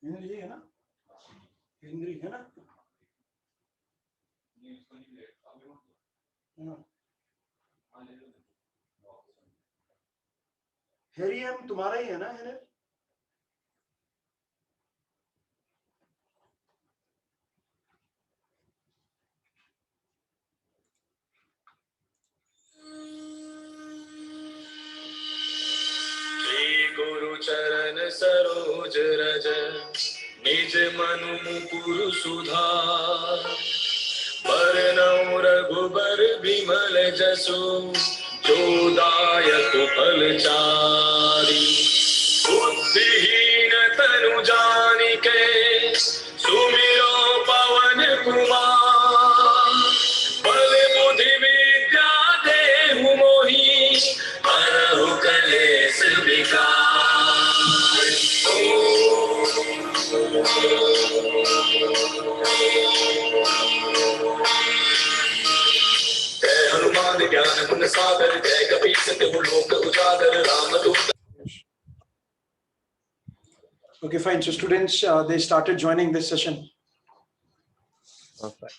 ये है ना हिंदी है ना हेरियम तुम्हारा ही है ना हेरियम गुरु चरण सरोज रज निज मनु मुकुरु सुधार बरनउँ रघुबर बिमल जसु जो दायक फल चारि बुद्धिहीन तनु जानिके सुमिरो पवन कुमार बल बुद्धि विद्या देहु मोहि हरहु कलेश विकार जय हनुमान ज्ञान गुण सागर जय कपीस तिहु लोक उजागर रामदूत. Okay, fine. So students, they started joining this session. Perfect.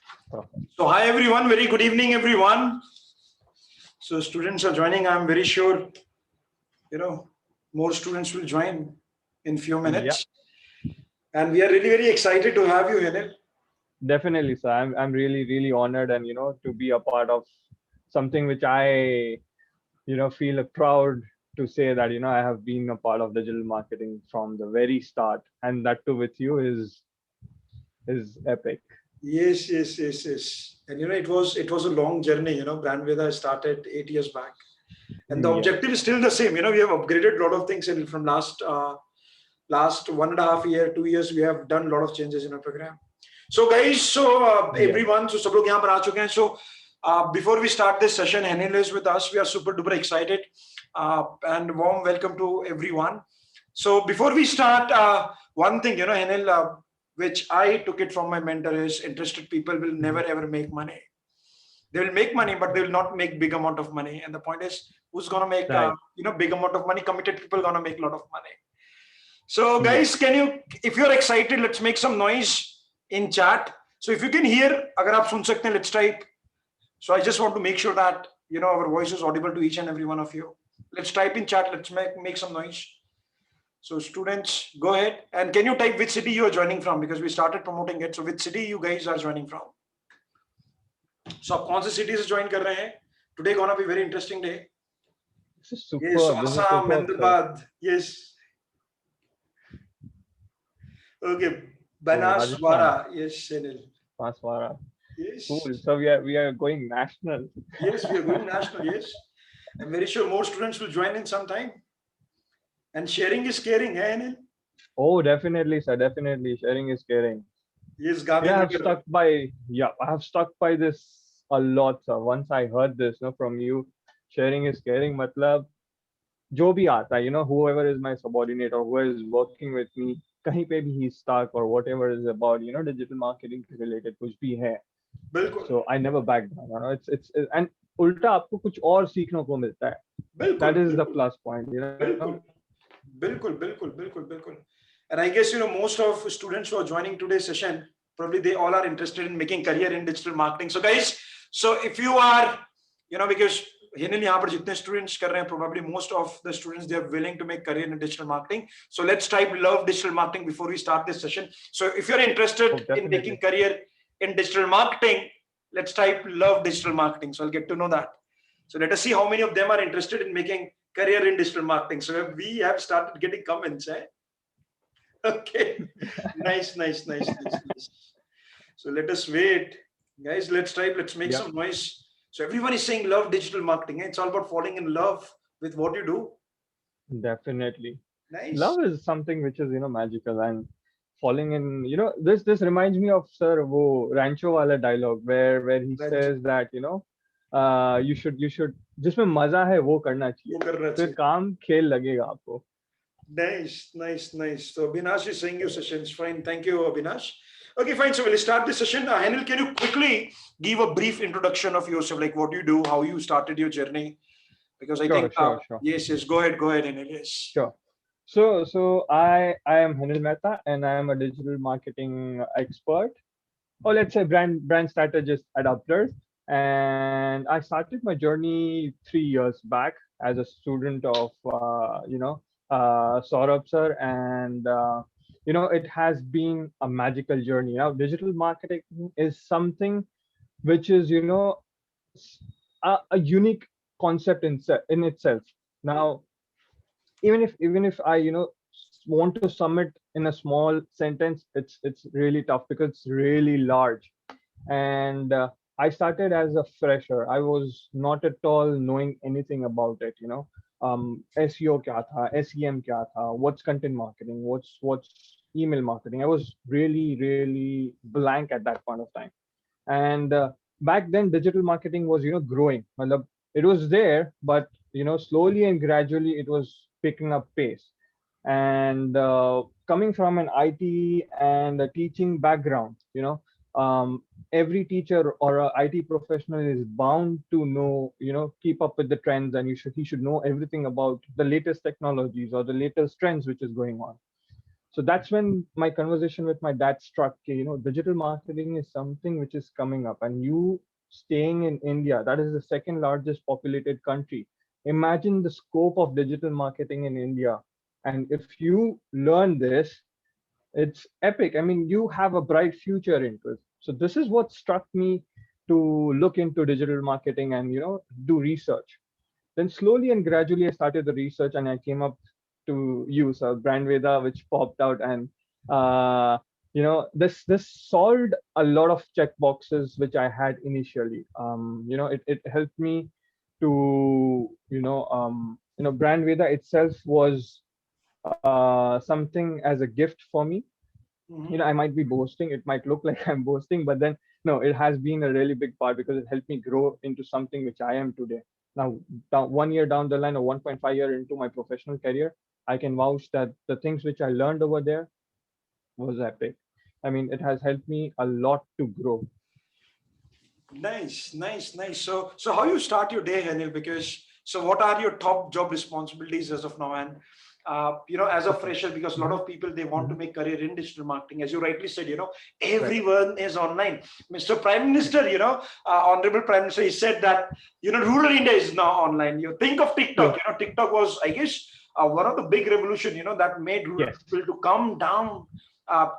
So hi everyone, very good evening everyone. So students are joining. I'm very sure, more students will join in few minutes. Yeah. And we are really very excited to have you, Henil. Definitely, sir. I'm really honored, and to be a part of something which I feel proud to say that I have been a part of digital marketing from the very start, and that too with you is epic. Yes. And it was a long journey. Brandveda started 8 years back, and the objective is still the same. We have upgraded a lot of things from last 1.5 year, 2 years. We have done a lot of changes in our program. So guys, everyone, so sab log yahan par aa chuke hain. So before we start this session, Henil is with us. We are super duper excited, and warm welcome to everyone. So before we start, one thing, Henil, which I took it from my mentor is interested people will never ever make money. They will make money, but they will not make big amount of money. And the point is, who's gonna make big amount of money? Committed people gonna make a lot of money. So guys, if you're excited, let's make some noise in chat. So if you can hear, agar aap sun sakte hain, let's type. So I just want to make sure that our voice is audible to each and every one of you. Let's type in chat. Let's make some noise. So students, go ahead, and can you type which city you are joining from, because we started promoting it. So which city you guys are joining from? So आप कौन से city से join कर रहे हैं? Today gonna be very interesting day. This is super. Yes, Assam, Ahmedabad. Yes. Okay, Banaswara. Yes, Senil. Banaswara. Yes. Cool. So we are going national. Yes, we are going national. Yes, I'm very sure more students will join in some time. And sharing is caring, eh, Anil? Oh, definitely, sir. Definitely, sharing is caring. Yes, Gandhi. Yeah, I have stuck by this a lot, sir. Once I heard this, from you, sharing is caring. Matlab, जो भी आता है, whoever is my subordinate or whoever is working with me, कहीं पे भी he's stuck or whatever is about, digital marketing related कुछ भी है. बिल्कुल. So I never back down. It's and उल्टा आपको कुछ और सीखने को मिलता है. बिल्कुल. That is the plus point, बिल्कुल. And I guess most of students who are joining today's session, probably they all are interested in making career in digital marketing. So guys, so if you are, because Henil यहाँ पर जितने students कर रहे हैं, probably most of the students, they are willing to make career in digital marketing. So let's type love digital marketing before we start this session. So if you're interested in making career in digital marketing, let's type love digital marketing. So I'll get to know that. So let us see how many of them are interested in making career in digital marketing. So we have started getting comments. Okay, nice. So let us wait, guys. Let's type. Let's make some noise. So everyone is saying love digital marketing. It's all about falling in love with what you do. Definitely. Nice. Love is something which is magical, and falling in, this reminds me of sir wo Rancho wala dialogue where he says that you should जिसमें मजा है वो करना चाहिए, फिर काम खेल लगेगा आपको. Nice, nice, nice. So Abhinash is saying your session's fine. Thank you, Abhinash. Okay, fine. So we'll start the session. Henil, can you quickly give a brief introduction of yourself, like what you do, how you started your journey? Because I think, Sure, sure, sure, yes, yes, go ahead, Henil, yes. sure. So I am Henil Mehta, and I am a digital marketing expert, or let's say brand strategist at Upler. And I started my journey 3 years back as a student of Saurabh sir, and it has been a magical journey. Now, digital marketing is something which is a unique concept in itself. Now, even if I want to sum it in a small sentence, it's really tough because it's really large. And I started as a fresher. I was not at all knowing anything about it. SEO kya tha, SEM kya tha, what's content marketing, what's email marketing. I was really blank at that point of time. And back then digital marketing was growing. Matlab, it was there, but slowly and gradually it was picking up pace. And coming from an IT and a teaching background, every teacher or a IT professional is bound to know, keep up with the trends, and he should know everything about the latest technologies or the latest trends which is going on. So that's when my conversation with my dad struck. Digital marketing is something which is coming up, and you staying in India, that is the second largest populated country. Imagine the scope of digital marketing in India. And if you learn this, it's epic. I mean, you have a bright future into it. So this is what struck me to look into digital marketing and do research. Then slowly and gradually, I started the research, and I came up to use Brand Veda, which popped out, and this solved a lot of check boxes which I had initially. It helped me to Brand Veda itself was something as a gift for me. I might be boasting, it might look like I'm boasting, but then no, it has been a really big part because it helped me grow into something which I am today. Now, 1 year down the line, or 1.5 year into my professional career, I can vouch that the things which I learned over there was epic. I mean, it has helped me a lot to grow. Nice, nice, nice. So how you start your day, Henil? Because so what are your top job responsibilities as of now? And as a Okay. fresher, because a lot of people they want to Mhm. make career in digital marketing, as you rightly said, everyone is online. Mr. Prime Minister, Honorable Prime Minister, he said that rural India is now online. You think of TikTok. True. TikTok was, I guess, one of the big revolution. That made rural Yes. people to come down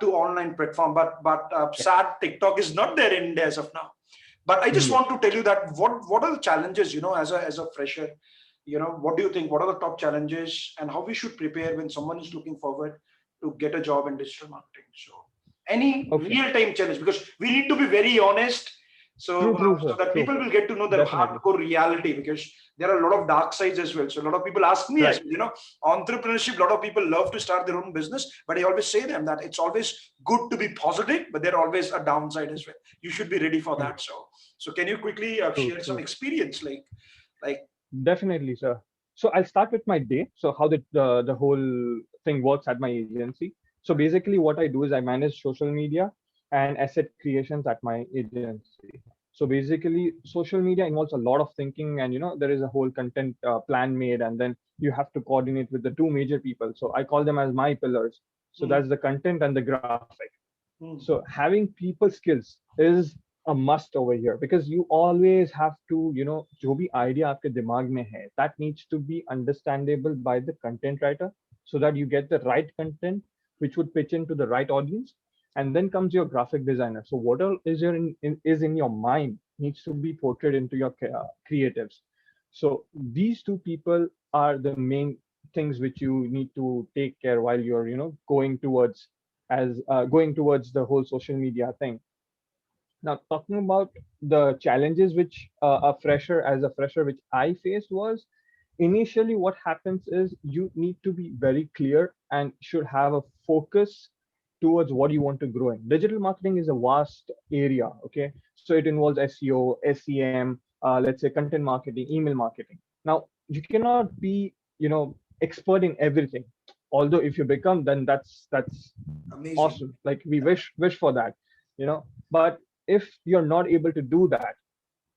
to online platform. But Yeah. sad, TikTok is not there in India as of now. But I just Yes. want to tell you that what are the challenges, as a fresher, what do you think? What are the top challenges, and how we should prepare when someone is looking forward to get a job in digital marketing? So, any Okay. real time challenge, because we need to be very honest, True. True, so sir. that True. people will get to know the Definitely. hardcore reality, because there are a lot of dark sides as well. So a lot of people ask me as Right. well, entrepreneurship. A lot of people love to start their own business, but I always say them that it's always good to be positive, but there are always a downside as well. You should be ready for True. that. So can you quickly True. share some True. experience, like Definitely, sir. So I'll start with my day. So how the whole thing works at my agency. So basically, what I do is I manage social media and asset creations at my agency. So basically, social media involves a lot of thinking, and there is a whole content plan made, and then you have to coordinate with the two major people. So I call them as my pillars. So mm, that's the content and the graphic. mm, So having people skills is a must over here, because you always have to जो भी idea आपके दिमाग में है, that needs to be understandable by the content writer, so that you get the right content which would pitch into the right audience. And then comes your graphic designer. So what all is is in your mind needs to be portrayed into your creatives. So these two people are the main things which you need to take care while you're going towards the whole social media thing. Now, talking about the challenges which as a fresher, which I faced was initially what happens is you need to be very clear and should have a focus towards what you want to grow in. Digital marketing is a vast area, okay? So it involves SEO, SEM, let's say content marketing, email marketing. Now, you cannot be, expert in everything. although if you become, then that's Amazing. awesome. Like we wish for that, you know. But if you're not able to do that,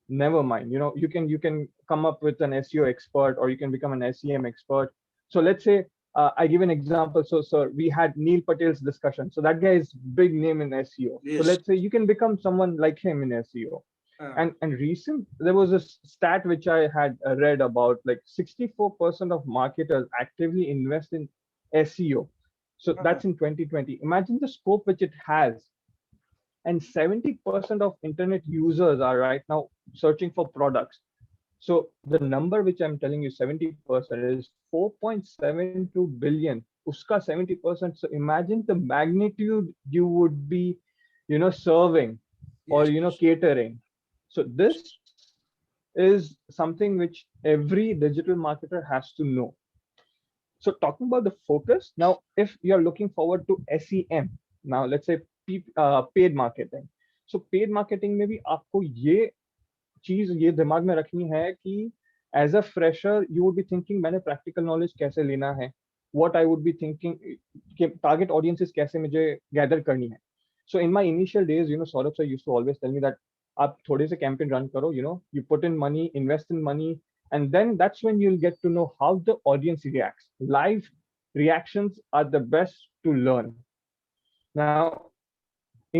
never mind. You know, you can come up with an SEO expert, or you can become an SEM expert. So let's say I give an example. So we had Neil Patel's discussion. So that guy is big name in SEO. So Yes. let's say you can become someone like him in SEO. And there was a stat which I had read about, like 64% of marketers actively invest in SEO. So that's in 2020. Imagine the scope which it has. And 70% of internet users are right now searching for products. So the number which I'm telling you, 70% is 4.72 billion. Uska 70%. So imagine the magnitude you would be, serving, or Yes. catering. So this is something which every digital marketer has to know. So talking about the focus, now if you're looking forward to SEM, now let's say paid marketing. So paid marketing में भी आपको ये चीज ये दिमाग में रखनी है कि as a fresher you would be thinking मैंने प्रैक्टिकल नॉलेज कैसे लेना है, what I would be thinking कि टारगेट ऑडियंसेस कैसे मुझे गैदर करनी है. So in my initial days, Saurabh sir used to always tell me that आप थोड़े से कैंपेन रन करो, you put in money, invest in money, and then that's when you'll get to know how the audience reacts. Live reactions are the best to learn. Now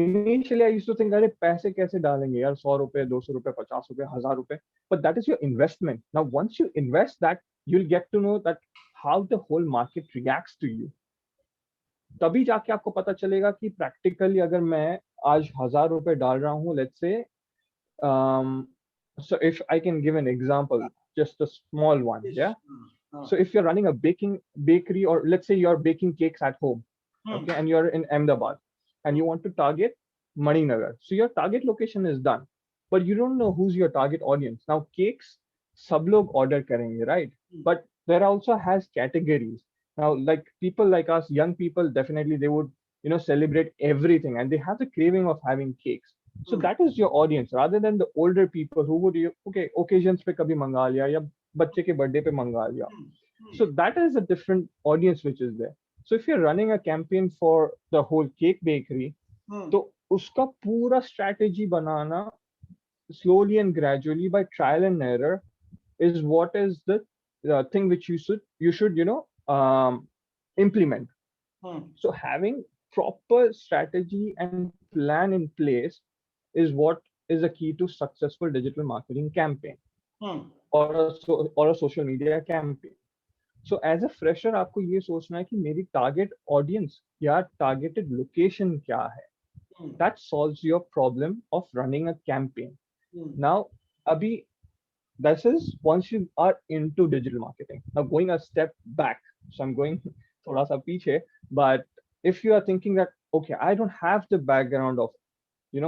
initially I used to think, अरे पैसे कैसे डालेंगे यार, 100 रुपए, 200 रुपए, 50 रुपए, 1000 रुपए. But that is your investment. Now once you invest that, you'll get to know that how the whole market reacts to you. तभी जाके आपको पता चलेगा कि प्रैक्टिकली अगर मैं आज 1000 रुपए डाल रहा हूँ, let's say, so if I can give an example, just a small one, yeah. So if you're running a bakery, or let's say you're baking cakes at home, okay, and you're in Ahmedabad, and you want to target Maninagar. So your target location is done, but you don't know who's your target audience. Now cakes sab log order karenge, right? But there also has categories. Now like people like us, young people, definitely they would celebrate everything, and they have the craving of having cakes. So that is your audience, rather than the older people who would okay occasions pe kabhi manga liya ya bacche ke birthday pe manga liya. So that is a different audience which is there. So if you're running a campaign for the whole cake bakery, तो उसका पूरा strategy banana slowly and gradually by trial and error is what is the thing which you should implement. So having proper strategy and plan in place is what is a key to successful digital marketing campaign or a social media campaign. So as a fresher आपको ये सोचना है कि मेरी target audience या targeted location क्या है. That solves your problem of running a campaign. Now abhi, this is once you are into digital marketing. Now going a step back, so I'm going thoda sa piche, but if you are thinking that okay, I don't have the background of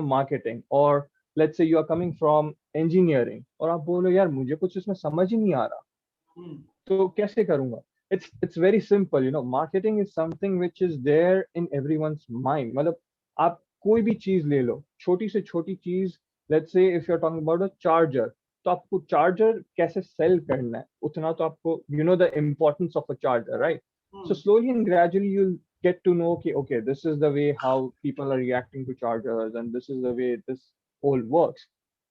marketing, or let's say you are coming from engineering, और आप बोलो यार मुझे कुछ इसमें समझ ही नहीं आ रहा, तो कैसे करूंगा? It's very simple. Marketing is something which is there in everyone's mind. मतलब आप कोई भी चीज ले लो, छोटी से छोटी चीज, let's say if you're talking about a charger, तो आपको चार्जर कैसे सेल करना है उतना तो आपको the importance of a charger, right? So slowly and gradually you'll get to know okay, this is the way how people are reacting to chargers, and this is the way this whole works.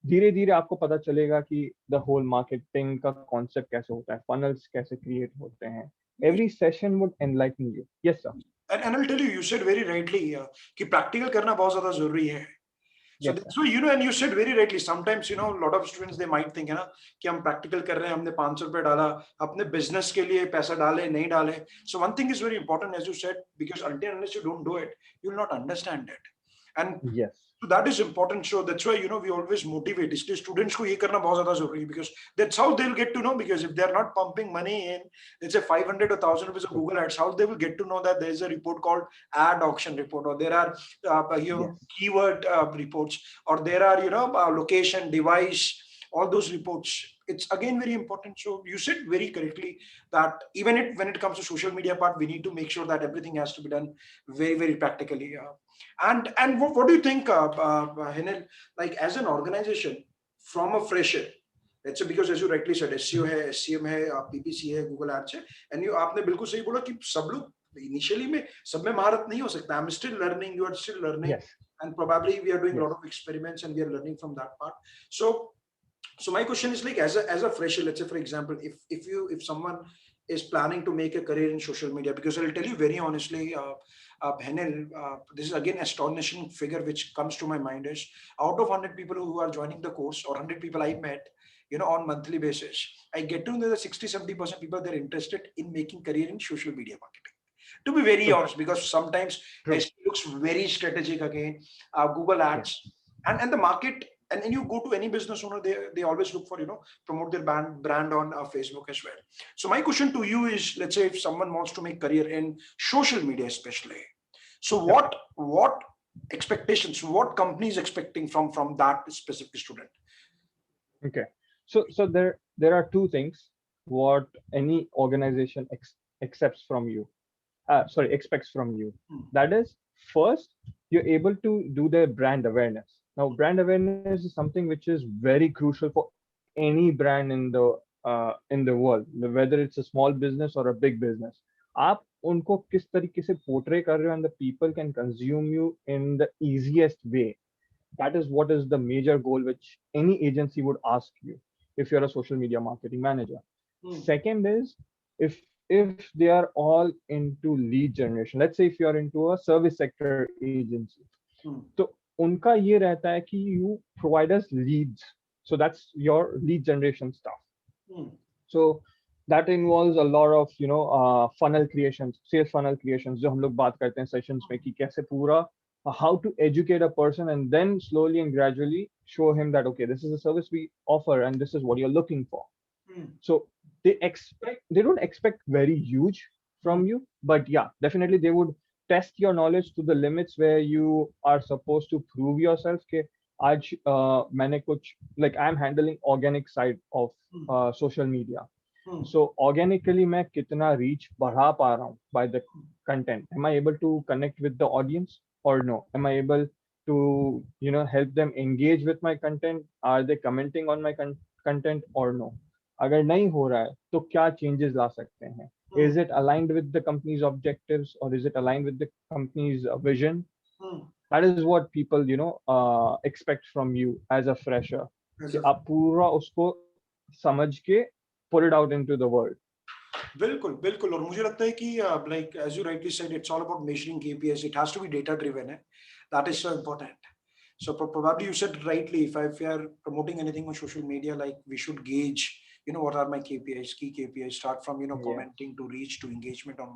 धीरे धीरे आपको पता चलेगा कि the whole marketing का concept कैसे होता है, funnels कैसे create होते हैं. Every session would enlighten you. Yes, sir. And I'll tell you, you said very rightly कि practical करना बहुत ज़्यादा ज़रूरी है. So Yes, that's why, and you said very rightly, sometimes, a lot of students, they might think, कि हम practical कर रहे हैं, हमने 500 रुपए डाला, अपने business के लिए पैसा डाले, नहीं डाले. So one thing is very important, as you said, because until unless you don't do it, you will not understand it. And yes, so that is important. So that's why, we always motivate. इसलिए students को ये करना बहुत ज़्यादा ज़रूरी है, because that's how they'll get to know. Because if they're not pumping money in, let's say 500 or 1000 rupees of Google Ads, how they will get to know that there's a report called ad auction report, or there are yes, keyword reports, or there are location, device, all those reports. It's again very important. So you said very correctly that even when it comes to social media part, we need to make sure that everything has to be done very, very practically. And what do you think, Henel, like as an organization, from a fresher, let's say, because as you rightly said, SEO है, SCM है, PPC है, Google Ads है, and आपने बिल्कुल सही बोला कि सब लोग initially में सब में महारत नहीं हो सकता. I'm still learning, you are still learning. Yes. And probably we are doing a Yes. lot of experiments and we are learning from that part. So my question is like, as a fresher, let's say for example, if someone is planning to make a career in social media, because I'll tell you very honestly, Bhenil, this is again astonishing figure which comes to my mind is, out of 100 people who are joining the course, or 100 people I met, on monthly basis, I get to know that 60-70% people, they're interested in making career in social media marketing. To be very honest, because sometimes it looks very strategic again, Google ads, and the market, and you go to any business owner, they always look for, promote their brand on Facebook as well. So my question to you is, let's say if someone wants to make career in social media especially, so what expectations, what companies expecting from that specific student? Okay. So there are two things what any organization expects from you. That is, first, you're able to do their brand awareness. Now, brand awareness is something which is very crucial for any brand in the world, whether it's a small business or a big business. आप उनको किस तरीके से portray कर रहे हो, and the people can consume you in the easiest way. That is what is the major goal which any agency would ask you if you're a social media marketing manager. Second is, if they are all into lead generation, let's say if you are into a service sector agency, so उनका ये रहता है कि you provide us leads, so that's your lead generation stuff. So that involves a lot of funnel creations, sales funnel creations, जो हम लोग बात करते हैं sessions में कि कैसे पूरा how to educate a person and then slowly and gradually show him that, okay, this is a service we offer and this is what you're looking for. So they don't expect very huge from you, but yeah, definitely they would test your knowledge to the limits where you are supposed to prove yourself. कि आज मैंने कुछ, like I'm handling organic side of social media. So organically मैं कितना reach बढ़ा पा रहा हूँ by the content. Am I able to connect with the audience or no? Am I able to help them engage with my content? Are they commenting on my content or no? अगर नहीं हो रहा है तो क्या changes ला सकते हैं? Is it aligned with the company's objectives, or is it aligned with the company's vision? That is what people expect from you as a fresher. कि आप पूरा उसको समझ के put it out into the world. बिल्कुल बिल्कुल. और मुझे लगता है कि like as you rightly said, it's all about measuring KPIs. It has to be data driven. That is so important. So probably you said rightly, if we are promoting anything on social media, like we should gauge, what are my KPIs, key KPIs, start from, commenting to reach to engagement on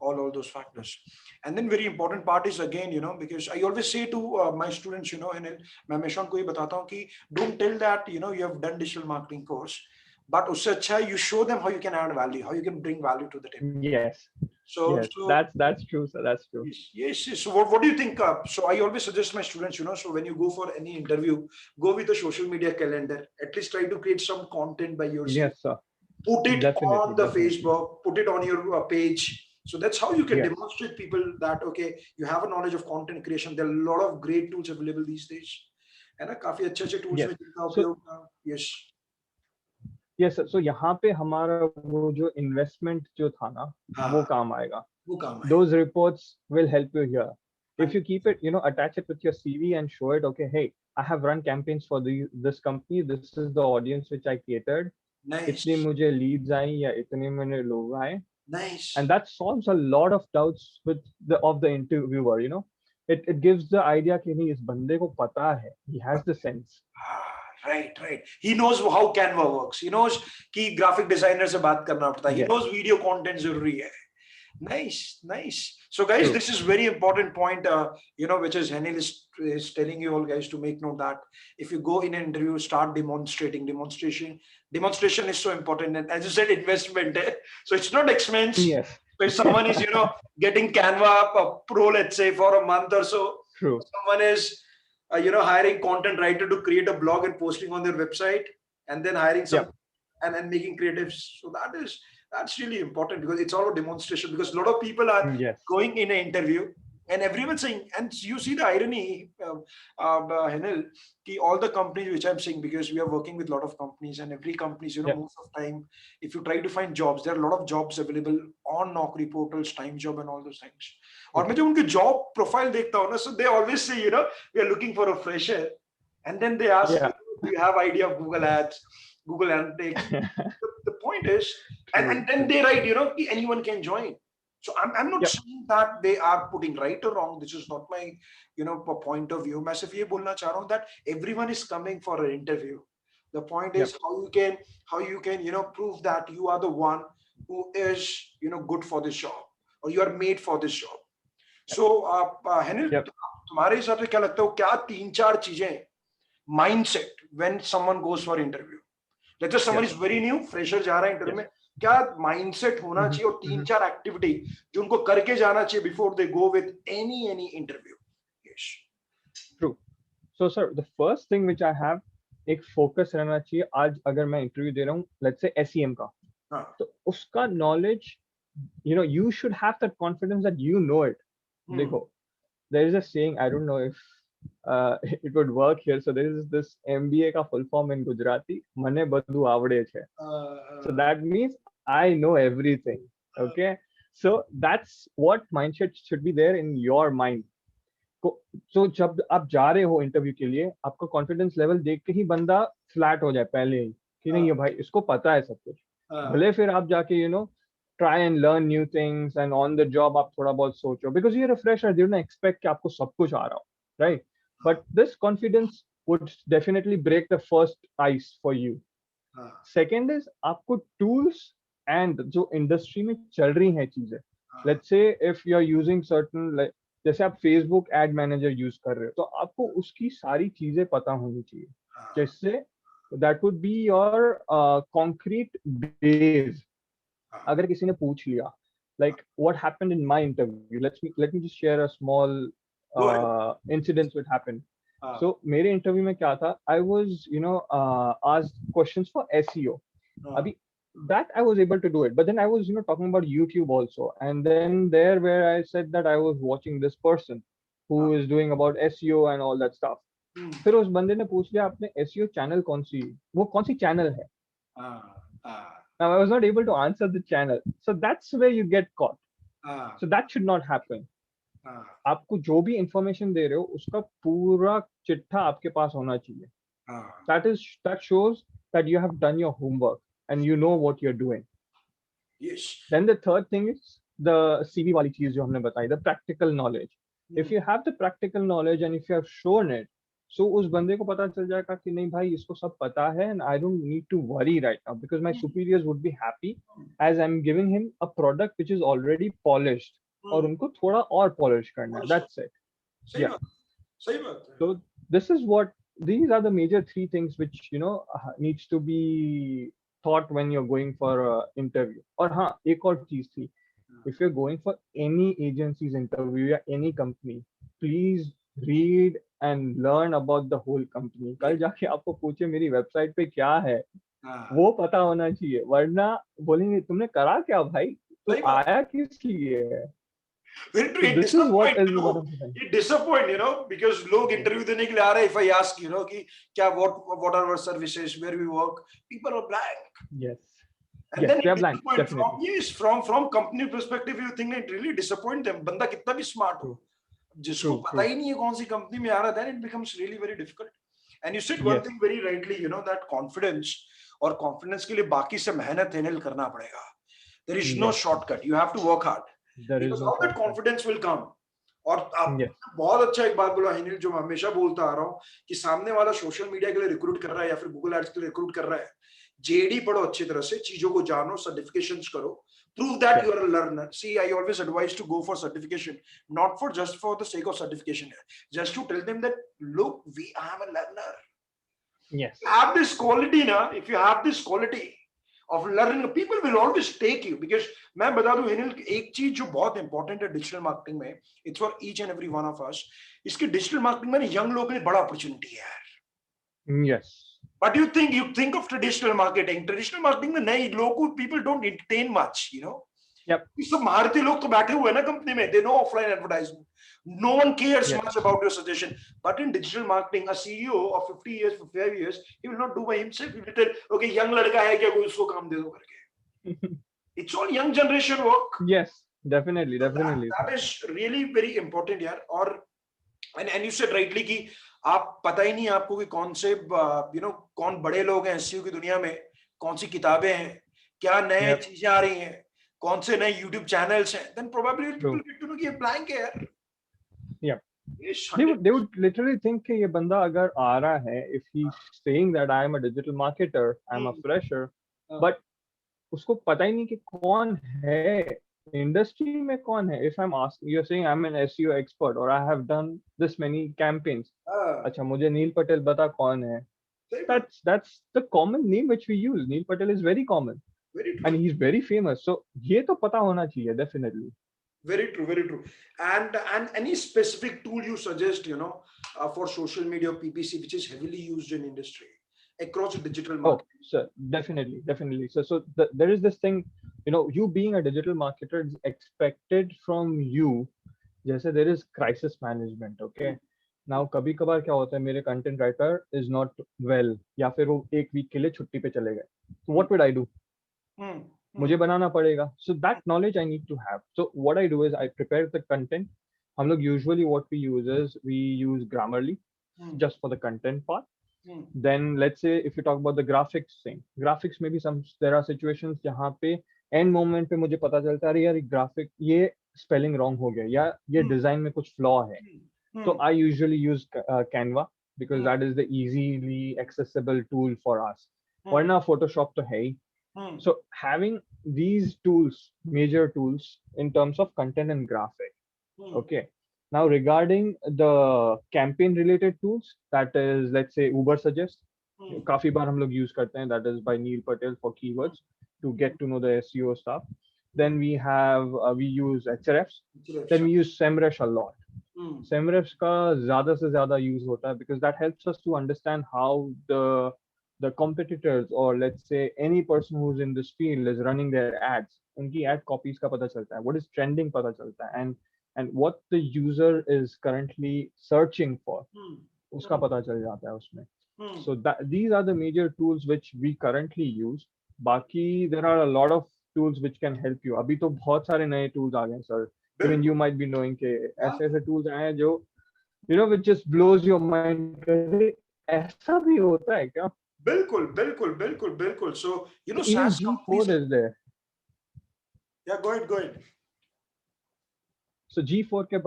all those factors. And then very important part is again, because I always say to my students, and मैं हमेशा उनको ये बताता हूँ कि don't tell that, you have done digital marketing course, but उससे अच्छा you show them how you can add value, how you can bring value to the table. Yes. So, yes, so that's true, sir. That's true. Yes. So what do you think? So I always suggest my students, so when you go for any interview, go with a social media calendar. At least try to create some content by yourself. Yes, sir. Put it Definitely, on the definitely. Facebook. Put it on your page. So that's how you can Yes. demonstrate people that, okay, you have a knowledge of content creation. There are a lot of great tools available these days. And काफी अच्छे tools Yes. में जिनका So- उपयोग yes. Yes, sir. So यहाँ पे हमारा वो जो investment जो था ना, वो काम आएगा. वो काम है. Those reports will help you here. If you keep it, attach it with your CV and show it, okay, hey, I have run campaigns for this company. This is the audience which I catered. Nice. इतने मुझे leads आई या इतने मैंने लोग आए. Nice. And that solves a lot of doubts of the interviewer. It gives the idea कि नहीं, इस बंदे को पता है. He has the sense. Right. He knows how Canva works. He knows कि graphic designer से बात करना पड़ता है. He Yes. knows video content जरूरी है. Nice. So guys, True. this is very important point, which is Henil is telling you all guys to make note that if you go in an interview, start demonstrating. Demonstration is so important. And as you said, investment. So it's not expense. Yes. So if someone is, getting Canva Pro, let's say for a month or so, True. someone is, hiring content writer to create a blog and posting on their website, and then hiring some and making creatives. So that's really important because it's all a demonstration. Because a lot of people are Yes. going in an interview And everyone saying, and you see the irony, Henil, ki all the companies which I'm saying, because we are working with a lot of companies, and every companies, Yeah. most of the time, if you try to find jobs, there are a lot of jobs available on Naukri portals, Time Job, and all those things. और मैं जब उनके job profile देखता हूँ ना, so they always say, we are looking for a fresher, and then they ask, Yeah. do you have idea of Google Ads, Google Analytics? The point is, and then they write, ki anyone can join. So I'm not Yep. saying that they are putting right or wrong. This is not my, point of view. मैं सिर्फ ये बोलना चाह रहा हूँ that everyone is coming for an interview. The point is how you can, prove that you are the one who is, good for this job, or you are made for this job. So, Henil, Yep. तुम्हारे हिसाब से क्या लगता है, क्या 3-4 चीजें mindset when someone goes for interview? Let's say someone is very new, fresher जा रहा है interview में, क्या mindset होना चाहिए और 3-4 एक्टिविटी जो उनको करके जाना चाहिए before they go with any interview? Yes. True. So sir, the first thing which I have, एक focus रहना चाहिए. आज अगर मैं interview दे रहा हूँ, let's say SEM का, तो उसका knowledge, you should have that confidence that you know it. देखो, there is a saying, I don't know if it would work here. So there is this MBA का full form in Gujarati, મને બધું આવડે છે. So that means I know everything. Okay. So that's what mindset should be there in your mind. So जब आप जा रहे हो इंटरव्यू के लिए, आपका कॉन्फिडेंस लेवल देख के ही बंदा फ्लैट हो जाए पहले ही कि नहीं ये भाई इसको पता है सब कुछ. भले फिर आप जाके try and learn new things and on the job आप थोड़ा बहुत सोचो, because you're a fresher, you don't expect कि आपको सब कुछ आ रहा हो, right? But this confidence would definitely break the first ice for you. Second is आपको tools and जो इंडस्ट्री में चल रही हैं चीजें, let's say if you're using certain, like जैसे आप Facebook एड मैनेजर यूज कर रहे हो, तो आपको उसकी सारी चीजें पता होनी चाहिए, जिससे that would be your concrete base. अगर किसी ने पूछ लिया, like what happened in my interview, let me just share a small incident which happened. So मेरे इंटरव्यू में क्या था, I was asked questions for SEO. अभी that I was able to do it, but then I was talking about YouTube also, and then there where I said that I was watching this person who is doing about SEO and all that stuff. फिर उस बंदे ने पूछ लिया आपने SEO channel कौन सी channel है. Now I was not able to answer the channel, so that's where you get caught. So that should not happen. आपको जो भी इंफॉर्मेशन दे रहे हो उसका पूरा चिट्ठा आपके पास होना चाहिए. That shows that you have done your homework and you know what you're doing. Yes. Then the third thing is the CV वाली चीज जो हमने बताई, the practical knowledge. If you have the practical knowledge and if you have shown it, so उस बंदे को पता चल जाएगा कि नहीं भाई इसको सब पता है, and I don't need to worry right now because my superiors would be happy as I'm giving him a product which is already polished. और उनको थोड़ा और polish करना है. That's it. Yeah. सही बात है. So these are the major 3 things which needs to be thought when you're going for an interview. और हाँ, एक और चीज थी, if you're going for any agency's interview या any company, please read and learn about the whole company. कल जाके आपको पूछे मेरी वेबसाइट पे क्या है, वो पता होना चाहिए, वरना बोलेंगे तुमने करा क्या भाई, तो आया किस लिए है. This is what is one of the things. It disappoint, because लोग इंटरव्यू देने के लिए आ रहे हैं. If I ask, कि क्या what are our services, where we work, people are blank. Yes. And yes, then they're blank. Definitely. From company perspective, you think it really disappoint them. बंदा कितना भी smart हो, जिसको पता ही नहीं है कौन सी कंपनी में आ रहा है, then it becomes really very difficult. And you said one thing very rightly, that confidence, और confidence के लिए बाकी से मेहनत handle करना पड़ेगा. There is no shortcut. You have to work hard. Because how that confidence will come. और आप बहुत अच्छा एक बात बोला हिनिल, जो मैं हमेशा बोलता आ रहा हूँ कि सामने वाला सोशल मीडिया के लिए रिक्रूट कर रहा है या फिर गूगल एड्स के लिए रिक्रूट कर रहा है, जेडी पढ़ो अच्छी तरह से, चीजों को जानो, सर्टिफिकेशंस करो, prove that you are a learner. See, I always advise to go for certification, not for just for the sake of certification, just to tell them that look, I am a learner. Yes. Have this quality now. If you have this quality of learning, people will always take you. Because मैं बता दूं हिनिल, एक चीज जो बहुत important है digital marketing में, it's for each and every one of us, इसकी डिजिटल मार्केटिंग में यंग लोगों के लिए बड़ा अपॉर्चुनिटी है यार. Yes. But you think of traditional marketing में नए लोगों को people don't entertain much, Yep. ये सब मारते लोग तो बैठे हुए हैं ना कंपनी में, they know offline advertising. No one cares Yes. much about your suggestion. But in digital marketing, a CEO of 50 years, 55 years, he will not do by himself. He will tell, okay, young लड़का है क्या, कोई उसको काम दे दो करके. It's all young generation work. Yes, definitely, So definitely. that is really very important यार. और and you said rightly कि आप पता ही नहीं आपको कि कौन से कौन बड़े लोग हैं एसईओ की दुनिया में, कौन सी किताबें हैं, क्या नए Yep. चीजें आ रही हैं, कौन से नए यूट्यूब चैनल्स हैं, then probably people True. get to know कि ये blank है यार. Yeah. Yes, They would literally think कि ये बंदा अगर आ रहा है, if he's saying that I am a digital marketer, I'm a fresher, but उसको पता ही नहीं कि कौन है, इंडस्ट्री में कौन है. If I'm asking, you're saying I'm an SEO expert or I have done this many campaigns. अच्छा, मुझे नील पटेल बता कौन है. That's the common name which we use. Neil Patel is very common. Very true. And he's very famous. So ये तो पता होना चाहिए, definitely. Very true, very true. And any specific tool you suggest, for social media or PPC, which is heavily used in industry across digital marketing? Oh, sir, definitely. So there is this thing, you being a digital marketer is expected from you. जैसे there is crisis management, okay? Now कभी कभार क्या होता है, मेरे content writer is not well, या फिर वो एक week के लिए छुट्टी पे चले गए. So what would I do? मुझे बनाना पड़ेगा. So that knowledge I need to have. So what I do is I prepare the content. हम लोग usually what we use is we use Grammarly just for the content part. Then let's say if you talk about the graphics thing, graphics maybe there are situations जहाँ पे end moment पे मुझे पता चलता है, अरे यार graphic ये spelling wrong हो गया या ये design में कुछ flaw है. So I usually use Canva because that is the easily accessible tool for us. वरना Photoshop तो है ही. So having these tools, major tools in terms of content and graphic. Okay. Now regarding the campaign related tools, that is, let's say Uber Suggest. काफी बार हम लोग use करते हैं, that is by Neil Patel for keywords to get to know the SEO stuff. Then we have we use Ahrefs. Then we use SEMrush a lot. SEMrush का ज़्यादा से ज़्यादा use होता है because that helps us to understand how the competitors or let's say any person who's in this field is running their ads. उनकी ad copies का पता चलता है, what is trending पता चलता है, and what the user is currently searching for, उसका पता चल जाता है उसमें. So these are the major tools which we currently use. बाकी there are a lot of tools which can help you. अभी तो बहुत सारे नए tools आ गए हैं, sir. Even you might be knowing के ऐसे tools आए हैं जो which just blows your mind. ऐसा भी होता है क्या? बिल्कुल. So even SaaS G4 is there. Yeah, go ahead. So G4 के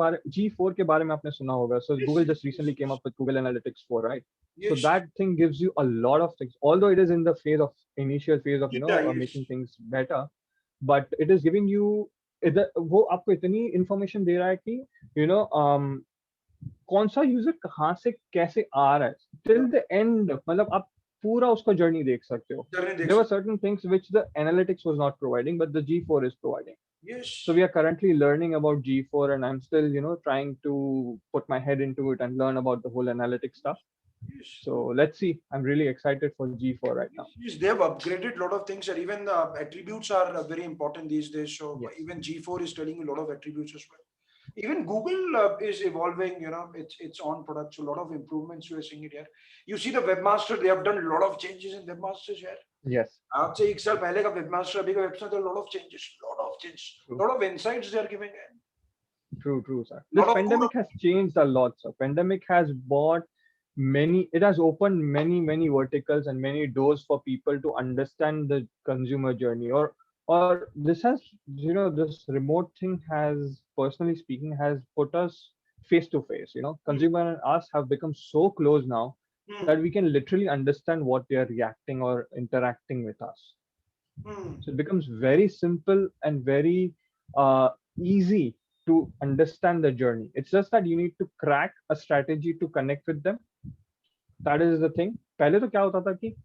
बारे में आपने सुना होगा. So Yes, Google just yes, recently came yes. up with Google Analytics 4, right? Yes. So that thing gives you a lot of things, although it is in the initial phase of Yes. making things better, but it is giving you वो आपको इतनी information दे रहा है कि कौन सा user कहाँ से कैसे आ रहा है till the end, मतलब आप पूरा उसका जर्नी देख सकते हो. There were certain things which the analytics was not providing, but the G4 is providing. Yes. So we are currently learning about G4, and I'm still trying to put my head into it and learn about the whole analytics stuff. Yes. So let's see. I'm really excited for G4 right now. Yes, they have upgraded a lot of things, and even the attributes are very important these days. So Yes. even G4 is telling you a lot of attributes as well. Even Google is evolving, its own products. A lot of improvements we are seeing it here. You see the Webmaster, they have done a lot of changes in Webmasters here. Yes. आज से एक साल पहले का Webmaster, अभी का Webmaster, a lot of changes, True. lot of insights they are giving. True, sir. This pandemic has changed a lot, sir. Pandemic has it has opened many verticals and many doors for people to understand the consumer journey. Or this has, this remote thing has, personally speaking, has put us face to face. Consumer and us have become so close now that we can literally understand what they are reacting or interacting with us. So it becomes very simple and very easy to understand the journey. It's just that you need to crack a strategy to connect with them. That is the thing. पहले तो क्या होता था कि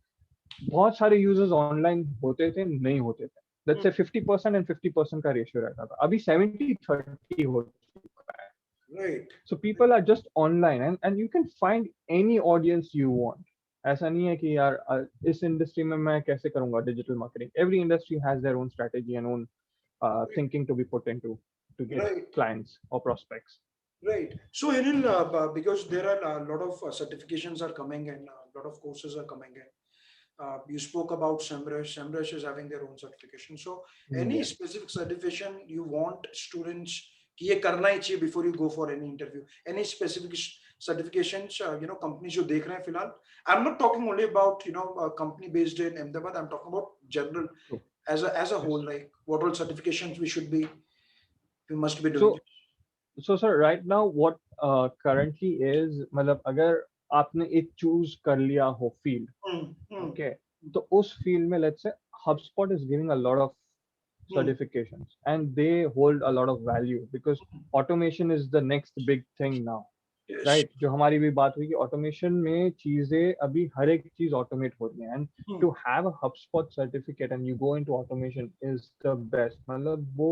बहुत सारे users online होते थे, नहीं होते थे. Let's say 50% and 50% का ratio रहता था. अभी 70-30 हो चुका है. Right. So people are just online and you can find any audience you want. ऐसा नहीं है कि यार इस industry में मैं कैसे करूँगा digital marketing. Every industry has their own strategy and own thinking to be put into to get Right. clients or prospects. Right. So, Anil, because there are a lot of certifications are coming in, a lot of courses are coming in. You spoke about SEMrush. SEMrush is having their own certification. So, any Yes. specific certification you want students कि ये करना ही चाहिए before you go for any interview? Any specific certifications, companies जो देख रहे हैं फिलहाल? I'm not talking only about a company based in Ahmedabad. I'm talking about general True. as a Yes. whole, like what all certifications we must be doing. So sir, right now what currently is, मतलब अगर आपने एक choose कर लिया हो field, Hmm, hmm, okay, तो उस field में let's say HubSpot is giving a lot of hmm, certifications and they hold a lot of value because automation is the next big thing now, yes. right? जो हमारी भी बात हुई कि automation में चीजें अभी हर एक चीज automate हो रही है and Hmm, to have a HubSpot certificate and you go into automation is the best. मतलब वो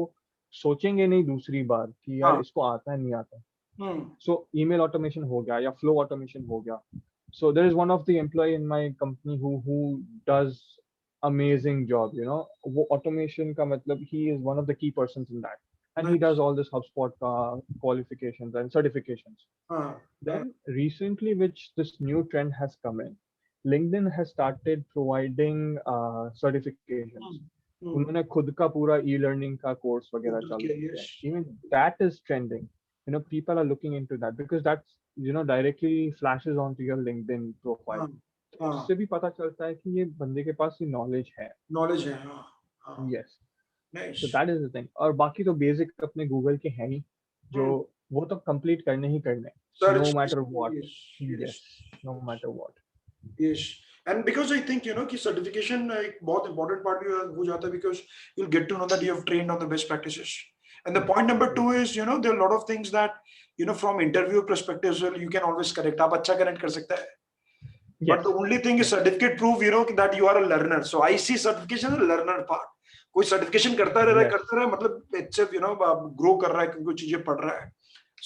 सोचेंगे नहीं दूसरी बार कि यार हाँ, इसको आता है नहीं आता. hmm, So email automation हो गया या flow automation हो गया. So there is one of the employee in my company who does amazing job. वो automation का मतलब he is one of the key persons in that, and he nice. does all this HubSpot qualifications and certifications. हाँ, Then recently, which this new trend has come in, LinkedIn has started providing certifications. hmm, hmm. उन्होंने खुद का पूरा e-learning का course वगैरह Good, चालू okay, किया है. yes. Even that is trending. People are looking into that because that's directly flashes onto your LinkedIn profile. हाँ, हाँ, उससे भी पता चलता है कि ये बंदे के पास ये knowledge है. knowledge है, हाँ, हाँ, Yes. nice. So that is the thing. और बाकी तो basic अपने Google के हैं ही जो Hmm. वो तो complete करने ही करने. No Search, matter what. yes, yes, Yes. No matter what. yes. And because I think कि certification एक बहुत important part भी हो जाता है because you'll get to know that you have trained on the best practices. And the point number 2 is there are a lot of things that from interview perspective you can always correct. आप अच्छा correct कर सकता है. But Yes. the only thing is certificate prove that you are a learner. So I see certification as a learner part. कोई certification करता रह Yes. मतलब it's grow कर रहा है क्योंकि चीजें पढ़ रहा है,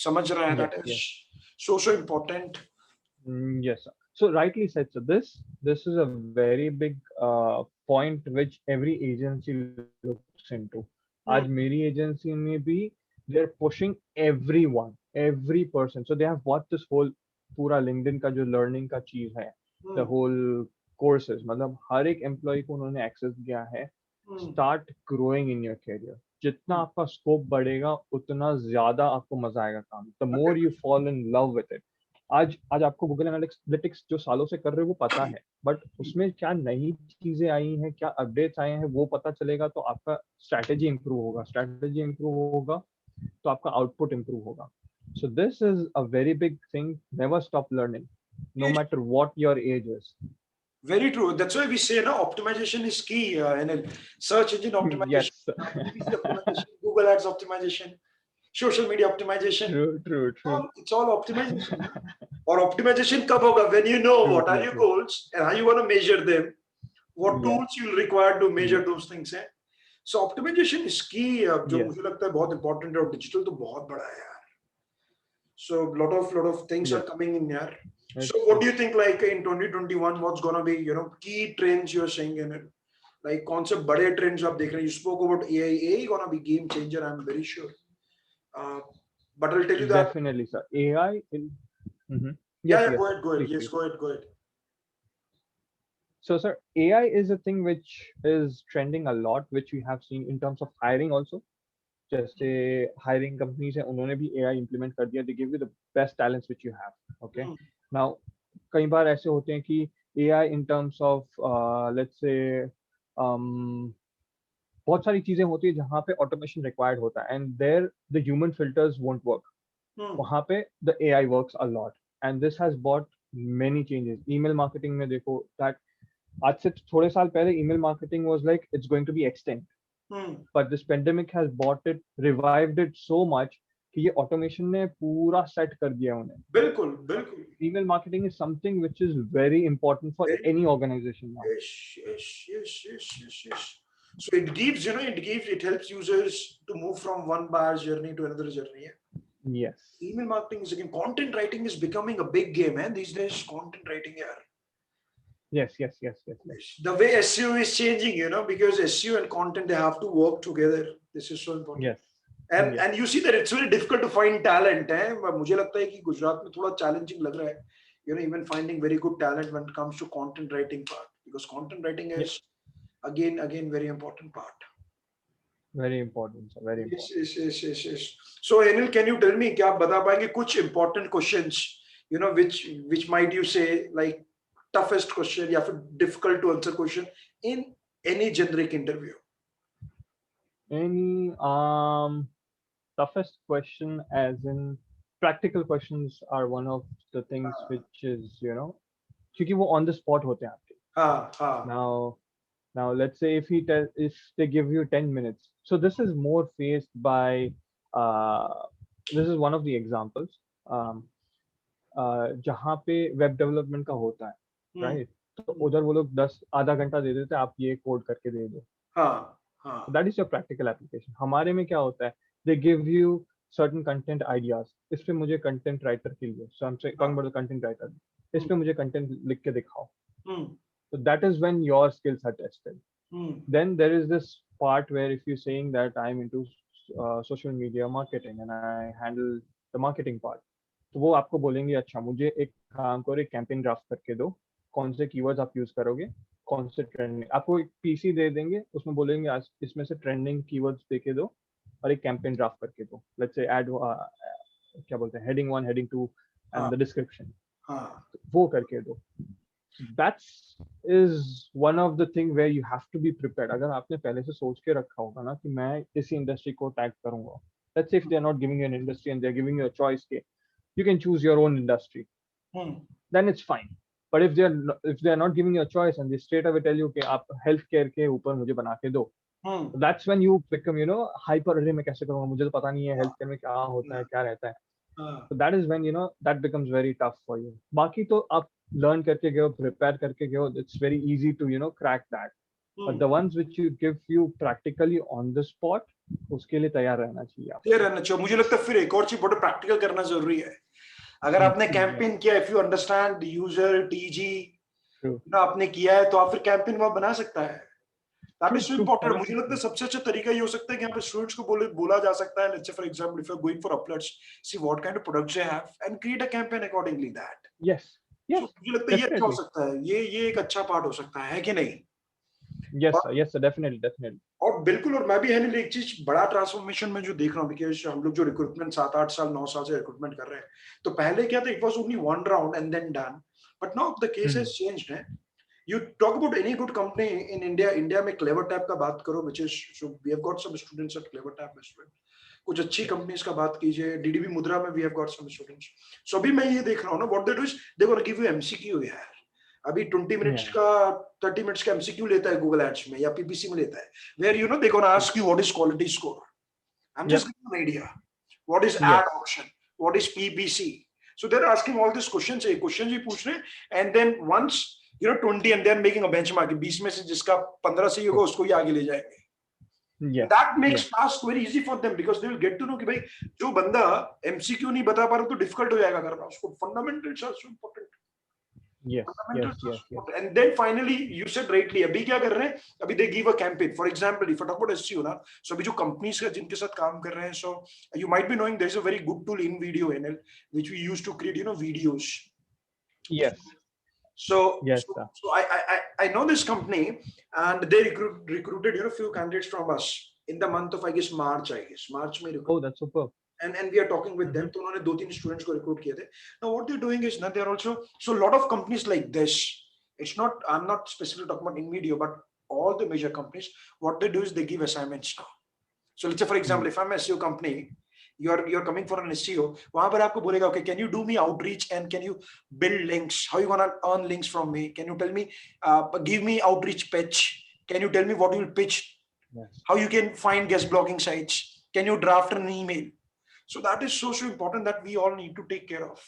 समझ रहा है. That Yes. is so important. Yes, sir. So rightly said. So this is a very big point which every agency looks into. आज मेरी agency में भी they're pushing everyone, every person. So they have bought this whole पूरा LinkedIn का जो learning का चीज है, the whole courses. मतलब हर एक employee को उन्होंने access दिया है. Start growing in your career. जितना आपका scope बढ़ेगा उतना ज्यादा आपको मजा आएगा काम. The more you fall in love with it. आज आपको गूगल एनालिटिक्स जो सालों से कर रहे हो वो पता है, बट उसमें क्या नई चीजें आई हैं, क्या अपडेट्स आए हैं वो पता चलेगा तो आपका स्ट्रैटेजी इंप्रूव होगा तो आपका आउटपुट इंप्रूव होगा. So this is a very big thing. Never stop learning no matter what your age is. Very true. That's why we say optimization is key. And search engine optimization, Yes. PPC optimization, Google Ads optimization, social media optimization. True. It's all optimization. Or optimization कब होगा? When you know what are your goals and how you want to measure them, what tools you'll require to measure those things. So optimization is key. जो मुझे लगता है बहुत important है और digital तो बहुत बड़ा है यार. So lot of things are coming in here. So what do you think like in 2021 what's gonna be key trends you're saying in it? Like कौन से बड़े trends आप देख रहे हैं? You spoke about AI. AI gonna be game changer. I'm very sure. But I'll tell you that. Definitely, sir. AI. Yeah. Go ahead. Please, Yes, please. go ahead. So, sir, AI is a thing which is trending a lot, which we have seen in terms of hiring also. जैसे hiring companies हैं, उन्होंने भी AI implement कर दिया. They give you the best talents which you have. Okay. Now, कई बार ऐसे होते हैं कि AI in terms of let's say बहुत सारी चीजें होती है जहाँ पे automation required होता है and there the human filters won't work. वहाँ पे the AI works a lot and this has brought many changes. Email marketing में देखो that आज से थोड़े साल पहले email marketing was like it's going to be extinct. But this pandemic has revived it so much कि ये automation ने पूरा set कर दिया उन्हें. बिल्कुल. Email marketing is something which is very important for any organization now. Yes. So it helps users to move from one buyer's journey to another journey. Yes. Email marketing is again, content writing is becoming a big game, these days. Content writing, yeah. Yes. The way SEO is changing, you know, because SEO and content, they have to work together. This is so important. Yes. And you see that it's very difficult to find talent. मुझे लगता है कि गुजरात में थोड़ा challenging लग रहा है. You know, even finding very good talent when it comes to content writing part, because content writing is again very important part. Very important, sir. Very important. Yes. So Anil, can you tell me, क्या आप बता पाएंगे कुछ important questions, you know, which might you say like toughest question या फिर difficult to answer question in any generic interview? Any toughest question, as in practical questions, are one of the things which is, you know, क्योंकि वो on the spot होते हैं आपके. Now let's say if they give you 10 minutes. So this is more faced by this is one of the examples. जहाँ पे web development का होता है, right? तो उधर वो लोग आधा घंटा दे देते हैं, आप ये कोड करके दे दो. That is your practical application. हमारे में क्या होता है? They give you certain content ideas. इस पे मुझे content writer के लिए. So I'm talking about the content writer. इस पे मुझे content लिख के दिखाओ. So that is when your skills are tested. Then there is this part where if you're saying that I'm into social media marketing and I handle the marketing part, तो वो आपको बोलेंगे अच्छा मुझे एक काम करो, एक कैंपेन ड्राफ्ट करके दो, कौन से कीवर्ड्स आप यूज करोगे, कौन से ट्रेंडिंग, आपको एक पीसी दे देंगे, उसमें बोलेंगे आज इसमें से ट्रेंडिंग कीवर्ड्स देके दो और एक कैंपेन ड्राफ्ट करके दो. लेट्स से ऐड क्या बोलते हैं, heading 1, heading 2 and the description, वो करके दो. That's is one of the thing where you have to be prepared. अगर आपने पहले से सोच के रखा होगा ना कि मैं इसी इंडस्ट्री को टैग करूंगा. Let's say if they are not giving you an industry and they are giving you a choice, you can choose your own industry. Then it's fine. But if they are not giving you a choice and they straight away tell you कि आप healthcare के ऊपर मुझे बना के दो, that's when you become, you know, hyper. अरे मैं कैसे करूँगा, मुझे तो पता नहीं है healthcare में क्या होता है, क्या रहता है. So that is when, you know, that becomes very tough for you. बाकी तो आप learn करके गए, prepare करके गए, it's very easy to, you know, crack that. But the ones which you give you practically on the spot, उसके लिए तैयार रहना चाहिए आप. तैयार रहना चाहिए. मुझे लगता है फिर एक और चीज बहुत practical करना जरूरी है. अगर आपने कैंपेन किया, if you understand user TG, ना आपने किया है, तो आप फिर कैंपेन वहाँ बना सकता है. That is so important. मुझे लगता है सबसे अच्छा तरीका ये हो सकता है कि यहाँ पे स्टूडेंट्स को बोला जा सकता है, let's say for example if you are going for uploads, see what kind of products they have and create a campaign accordingly that. Yes. So मुझे लगता है ये अच्छा हो सकता है, ये एक अच्छा पार्ट हो सकता है कि नहीं? Yes sir, definitely. और बिल्कुल, और मैं भी है एक चीज बड़ा ट्रांसफॉर्मेशन में जो देख रहा हूँ, बिकॉज हम लोग जो रिक्रूटमेंट 7-8 साल 9 साल से रिक्रूटमेंट कर रहे हैं, तो पहले क्या था, it was only one round and then done, but now the case has changed है. You talk about any good company in India में CleverTap का बात करो, which is, so we have got some students at CleverTap as well. कुछ अच्छी companies का बात कीजिए, DDB मुद्रा में we have got some students. So अभी मैं ये देख रहा हूँ ना, what they do is they gonna give you MCQ यार. अभी 20 मिनट्स का 30 मिनट्स का MCQ लेता है Google Ads में या PPC में लेता है, where you know they gonna ask you what is quality score. I'm just giving you an idea. What is ad auction? What is PPC? So they're asking all these questions. ये questions ही पूछ रहे हैं, and then once you know 20 and they're making a benchmark. 20 में से जिसका 15 सही होगा उसको ही आगे ले जाएंगे. That makes task very easy for them because they will get to know कि भाई जो बंदा MCQ नहीं बता पा रहा तो difficult हो जाएगा करना उसको. Fundamentals are so important. Yes. And then finally you said rightly, अभी क्या कर रहे हैं, अभी they give a campaign. For example, if I talk about SEO ना, so अभी जो companies का जिनके साथ काम कर रहे हैं, so you might be knowing there is a very good tool in video NL which we use to create, you know, videos. Yes. So I know this company and they recruited, you know, few candidates from us in the month of March में recruit. Oh, that's super. And we are talking with them. तो उन्होंने 2-3 students को recruit किए थे. Now what they're doing is that they are also, so a lot of companies like this, it's not, I'm not specifically talking about InVideo, but all the major companies, what they do is they give assignments now. So let's say for example, if I'm an SEO company, you're coming for an SEO, वहाँ पर आपको बोलेगा, okay, can you do me outreach and can you build links? How you gonna earn links from me? Can you tell me, give me outreach pitch? Can you tell me what you will pitch? Yes. How you can find guest blogging sites? Can you draft an email? So that is so important that we all need to take care of.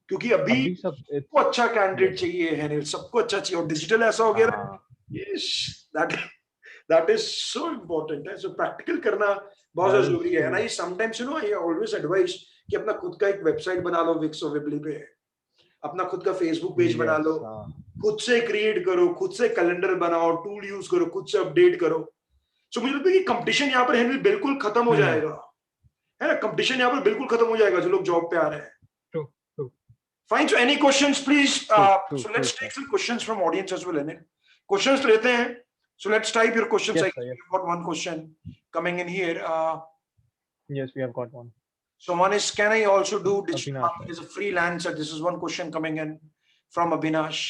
क्योंकि अभी सबको अच्छा candidate चाहिए है, सबको अच्छा चाहिए, और डिजिटल ऐसा हो गया. Yes, that is so important. So practical करना बहुत जरूरी है. And I sometimes, you know, I always advise कि अपना खुद का एक वेबसाइट बना लो Wix और Weebly पे, अपना खुद का Facebook पेज बना लो, खुद से क्रिएट करो, खुद से कैलेंडर बनाओ, टूल यूज करो, खुद से अपडेट करो. सो मुझे लगता है कि कंपटीशन यहाँ पर है बिल्कुल खत्म हो जाएगा, है ना. कंपटीशन यहाँ पर बिल्कुल खत्म हो जाएगा जो लोग जॉब पे आ रहे हैं. True, true, Fine. So any questions, please? true, So true, let's sir. take some questions from audience as well. Anil. Questions लेते हैं. So let's type your questions. Yes, I sir, yes. got one question coming in here. Yes, we have got one. So one is, can I also do digital Abhinash, marketing as a freelancer? This is one question coming in from Abhinash.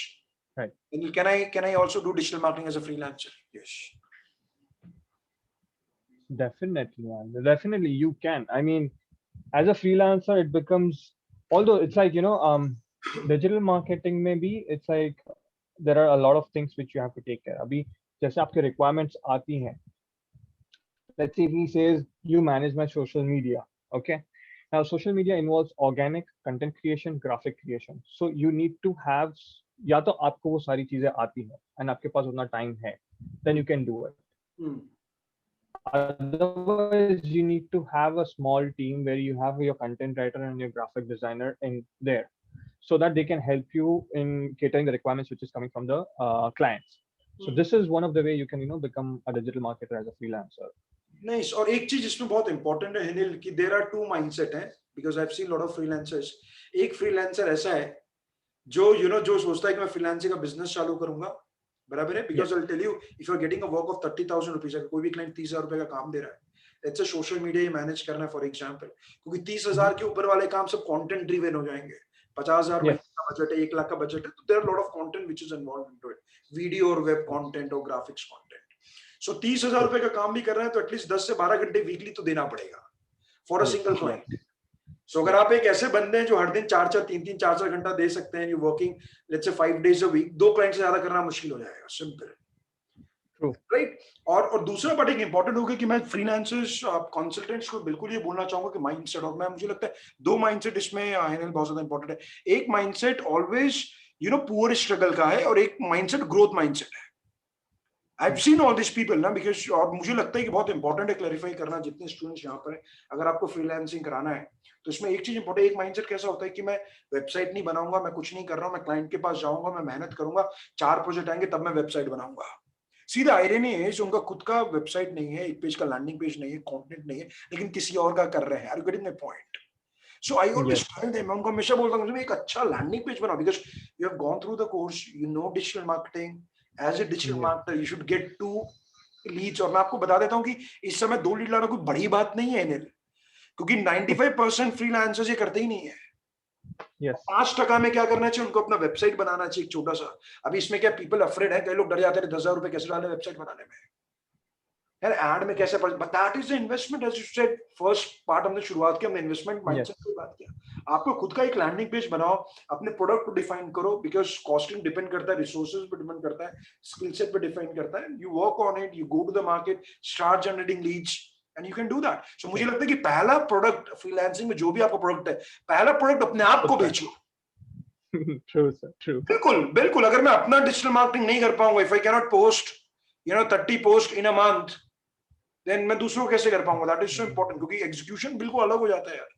Right. Anil, can I also do digital marketing as a freelancer? Yes. Definitely, man. Definitely you can. I mean, as a freelancer, it becomes, although it's like, digital marketing maybe, it's like there are a lot of things which you have to take care. अभी जैसे आपके requirements आती हैं. Let's say he says you manage my social media. Okay. Now social media involves organic content creation, graphic creation. So you need to have, या तो आपको वो सारी चीजें आती हैं and आपके पास उतना time है, then you can do it. Otherwise, you need to have a small team where you have your content writer and your graphic designer in there, so that they can help you in catering the requirements which is coming from the clients. So this is one of the way you can become a digital marketer as a freelancer. Nice. और एक चीज इसमें बहुत important है हिनिल कि there are two mindset हैं, because I've seen a lot of freelancers. एक freelancer ऐसा है जो जो सोचता है कि मैं freelancing का business चालू करूंगा, बराबर है. Because I'll tell you, if you're getting a work of 30,000 rupees, अगर कोई भी client 30,000 रुपए का काम दे रहा है, let's say social media he manage करना है for example, क्योंकि 30,000 के ऊपर वाले काम सब content driven हो जाएंगे. 50,000 रुपए का बजट है, 1 लाख का बजट है, तो there are a lot of content which is involved into it, video और web content और graphics content. So 30,000 रुपए का काम भी कर रहे हैं तो एटलीस्ट 10 से 12 घंटे वीकली तो देना पड़ेगा फॉर अ सिंगल क्लाइंट. सो अगर आप एक ऐसे बंदे हैं जो हर दिन 4-4 3-3 4-4 घंटा दे सकते हैं, you working let's say 5 days a week, 2 client से ज्यादा करना मुश्किल हो जाएगा. सिंपल. True. राइट. और दूसरा पार्ट एक इंपॉर्टेंट होगा कि मैं फ्रीलांसर्स कंसल्टेंट्स को बिल्कुल ये बोलना चाहूंगा कि माइंडसेट, और मैं मुझे लगता है दो माइंडसेट इसमें हिनिल बहुत ज्यादा इंपॉर्टेंट है. एक माइंडसेट ऑलवेज पुअर स्ट्रगल का है और एक माइंडसेट ग्रोथ माइंडसेट है. I've seen all these people ना, because और मुझे लगता है कि बहुत इंपॉर्टेंट है क्लैरिफाई करना जितने स्टूडेंट्स यहाँ पर हैं. अगर आपको फ्रीलांसिंग कराना है तो इसमें एक चीज इंपॉर्टेंट, एक माइंडसेट कैसा होता है कि मैं वेबसाइट नहीं बनाऊंगा, मैं कुछ नहीं कर रहा हूँ, मैं क्लाइंट के पास जाऊंगा, मैं मेहनत करूंगा, 4 प्रोजेक्ट आएंगे तब मैं वेबसाइट बनाऊंगा. सीधा आयरनी है उनका खुद का वेबसाइट नहीं है, एक पेज का लैंडिंग पेज नहीं है, कंटेंट नहीं है, लेकिन किसी और का कर रहे हैं. Are you getting my point? So I always tell them, मैं उनको हमेशा बोलता हूँ एक अच्छा लैंडिंग पेज बनाओ, because you have gone through the course, you know digital marketing. As a digital marketer you should get 2 leads. और मैं आपको बता देता हूं कि इस समय 2 लीड लाना कोई बड़ी बात नहीं है अनिल, क्योंकि 95% फ्रीलांसर्स ये करते ही नहीं है. 5% में क्या करना चाहिए उनको? अपना वेबसाइट बनाना चाहिए एक छोटा सा. अभी इसमें क्या पीपल अफ्रेड है, कई लोग डर जाते हैं 10,000 रुपए कैसे डालें वेबसाइट बनाने में, यार एड में कैसे, but that is the investment. As you said first part हमने शुरुआत की, हमने इन्वेस्टमेंट माइंडसेट की बात किया. आपको खुद का एक लैंडिंग पेज बनाओ, अपने प्रोडक्ट को डिफाइन करो, बिकॉज कॉस्टिंग डिपेंड करता है, रिसोर्सेज पे डिपेंड करता है, स्किल सेट पे डिफाइन करता है. You work on it, you go to the market, start generating leads and you can do that. So मुझे लगता है कि पहला प्रोडक्ट फ्रीलांसिंग में जो भी आपका प्रोडक्ट है, पहला प्रोडक्ट अपने आप को बेचो. True, sir. True. बिल्कुल बिल्कुल. अगर मैं अपना डिजिटल मार्केटिंग नहीं कर पाऊंगा, if I can not post 30 post in a month, then मैं दूसरों को कैसे कर पाऊंगा? दैट इज सो इंपॉर्टेंट, क्योंकि एग्जीक्यूशन बिल्कुल अलग हो जाता है यार.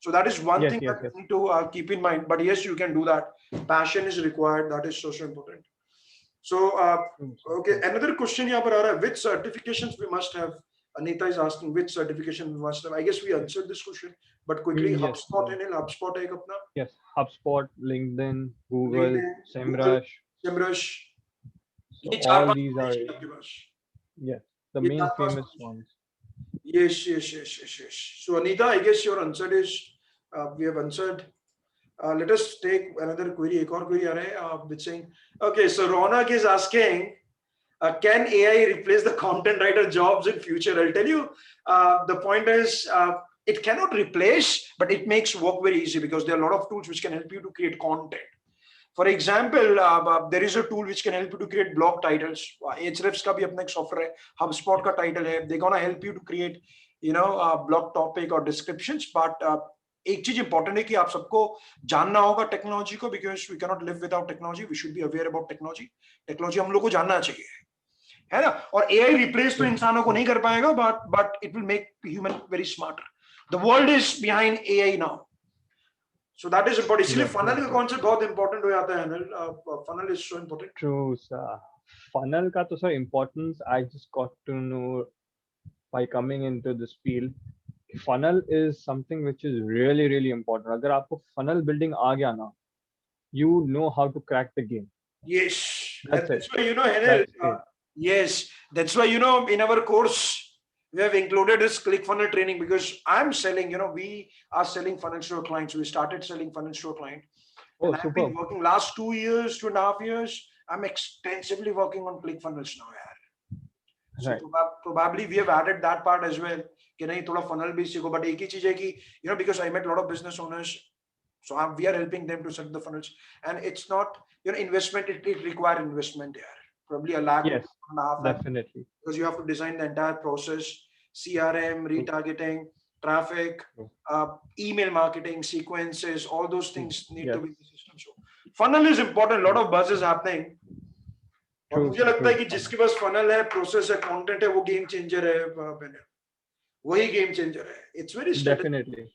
So that is one thing that you need to keep in mind. But yes, you can do that. Passion is required. That is so important. So okay, another question यहाँ पर आ रहा है, which certifications we must have? Anita is asking which certification we must have. I guess we answered this question, but quickly, HubSpot है, HubSpot है एक अपना. Yes, HubSpot, LinkedIn, Google, SEMrush. ये all these are the main famous ones. Yes. So Anita, I guess your answer is we have answered. Let us take another query. एक और query आ रहा है which saying, okay, so Ronak is asking, can AI replace the content writer jobs in future? I'll tell you, the point is it cannot replace, but it makes work very easy, because there are a lot of tools which can help you to create content. For example, there is a tool which can help you to create blog titles. Ahrefs का भी अपना एक software है, HubSpot का title है. They're gonna help you to create, blog topic or descriptions. But एक चीज important है कि आप सबको जानना होगा टेक्नोलॉजी को, because we cannot live without technology. We should be aware about technology. Technology हम लोग को जानना चाहिए, है ना. और AI replace तो इंसानों को नहीं कर पाएगा, but it will make human very smarter. The world is behind AI now. So that is important. इसलिए Yeah, funnel true, का true. concept बहुत important हो जाता है Anil. Funnel is so important. True, sir. Funnel का तो sir importance I just got to know by coming into this field. Funnel is something which is really really important. अगर आपको funnel building आ गया ना, you know how to crack the game. Yes, and That's it. that's why Anil. That's it. Yes, that's why in our course we have included this ClickFunnels training because I'm selling. We are selling funnels to our clients. We started selling funnels to our client, Oh, and I've been superb. working last 2 years, 2.5 years. I'm extensively working on ClickFunnels now, yaar. So Right. probably we have added that part as well. कि नहीं थोड़ा funnel भी सीखो, but एक ही चीज है कि because I met a lot of business owners, so we are helping them to set the funnels, and it's not investment. It require investment, yaar. Probably a lakh, Yes, 1.5 lakh, definitely. because you have to design the entire process, CRM, retargeting, traffic, True. email marketing, sequences, all those things need to Yes. be in the system. So funnel is important. A lot of buzz is happening. और True, मुझे sir, लगता है true. कि जिसके पास funnel है, process है, content है, वो game changer है. वही game changer है. It's very strategic.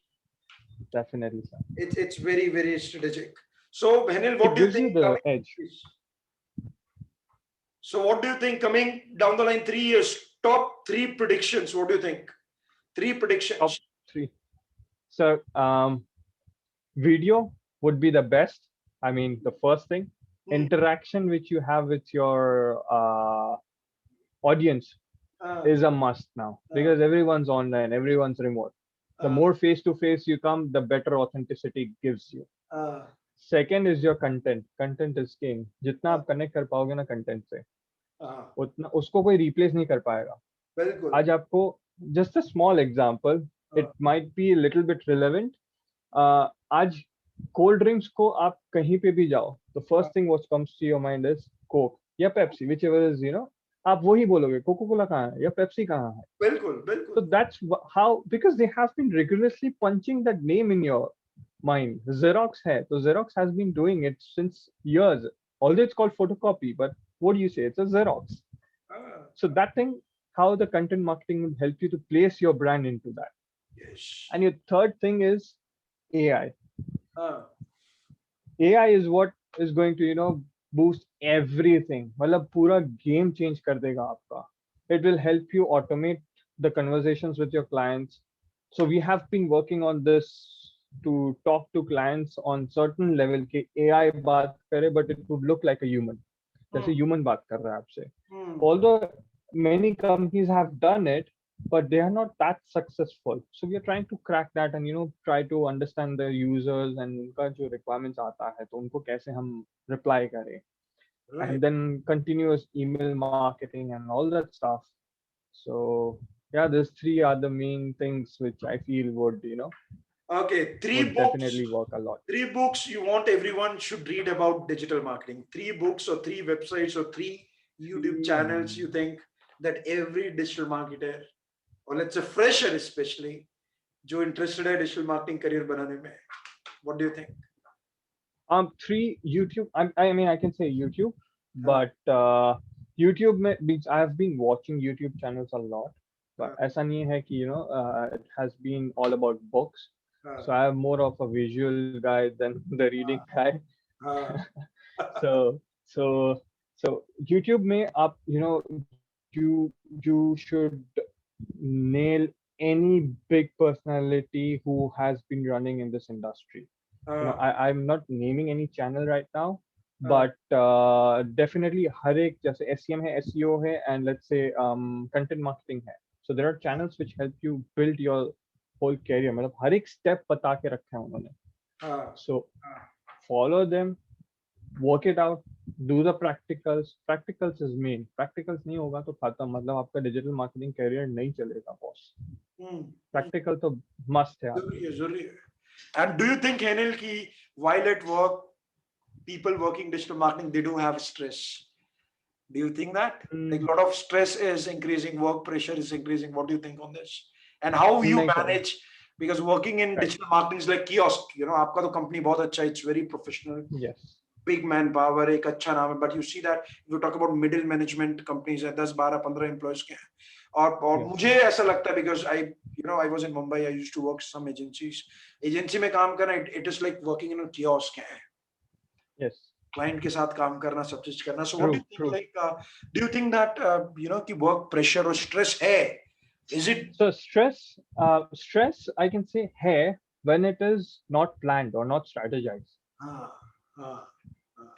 Definitely, sir. It's very very strategic. So Henil, It what do you gives you think? the edge. So what do you think coming down the line 3 years? Top 3 predictions. What do you think? 3 predictions. Top 3. So, video would be the best. I mean, the first thing, interaction which you have with your audience is a must now because everyone's online, everyone's remote. The more face to face you come, the better authenticity gives you. Second is your content. Content is king. जितना आप connect कर पाओगे ना content से, उतना उसको कोई replace नहीं कर पाएगा. बिल्कुल. आज आपको just a small example, it might be a little bit relevant. आज cold drinks को आप कहीं पे भी जाओ, the first thing what comes to your mind is Coke या Pepsi, whichever is आप वही बोलोगे कोको कोला कहाँ है या पेप्सी कहाँ है. बिल्कुल बिल्कुल. So that's how, because they have been rigorously punching that name in your mind. Xerox hai, so Xerox has been doing it since years. Although it's called photocopy, but what do you say? It's a Xerox. So that thing, how the content marketing will help you to place your brand into that. Yes. And your third thing is AI. AI is what is going to boost everything. मतलब पूरा game change कर देगा आपका. It will help you automate the conversations with your clients. So we have been working on this to talk to clients on certain level कि AI बात करे, but it would look like a human. जैसे human बात कर रहा है आपसे. Although many companies have done it, but they are not that successful. So we are trying to crack that and try to understand the users and उनका जो requirements आता है तो उनको कैसे हम reply करें. Right. And then continuous email marketing and all that stuff. So yeah, these 3 are the main things which I feel would Okay, 3 would books. definitely work a lot. 3 books you want everyone should read about digital marketing. 3 books or 3 websites or 3 YouTube channels you think that every digital marketer, or let's say fresher especially, जो interested है digital marketing career बनाने में. What do you think? 3 YouTube. I mean, I can say YouTube, but YouTube means I have been watching YouTube channels a lot. But ऐसा नहीं है कि it has been all about books. So I am more of a visual guy than the reading guy. So YouTube में आप you should nail any big personality who has been running in this industry. I'm not naming any channel right now, but definitely हर एक जैसे SEM है, SEO है, and let's say content marketing है. So there are channels which help you build your whole career. मतलब हर एक step बता के रखा है उन्होंने. So follow them, work it out, do the practicals. Practicals is main. Practicals नहीं होगा तो खत्म. मतलब आपका digital marketing career नहीं चलेगा boss. Practical तो must है. जरूरी है. And do you think Henil ki while at work, people working digital marketing, they do have stress? Do you think that like a lot of stress is increasing, work pressure is increasing? What do you think on this? And how you manage? Because working in digital marketing is like kiosk. आपका तो company बहुत अच्छा है. It's very professional. Yes. Big manpower, एक अच्छा नाम है. But you see that if you talk about middle management companies, 10, 12, 15 employees के हैं. और Yes. मुझे ऐसा लगता है because I was in Mumbai, I used to work some agencies. Agency में काम करना, it is like working in a kiosk है. Yes. Client के साथ काम करना, सब चीज करना. So what do True. you think? True. Like, do you think that कि work pressure और stress है? Is it? So stress, I can say, hey, when it is not planned or not strategized. हाँ, हाँ,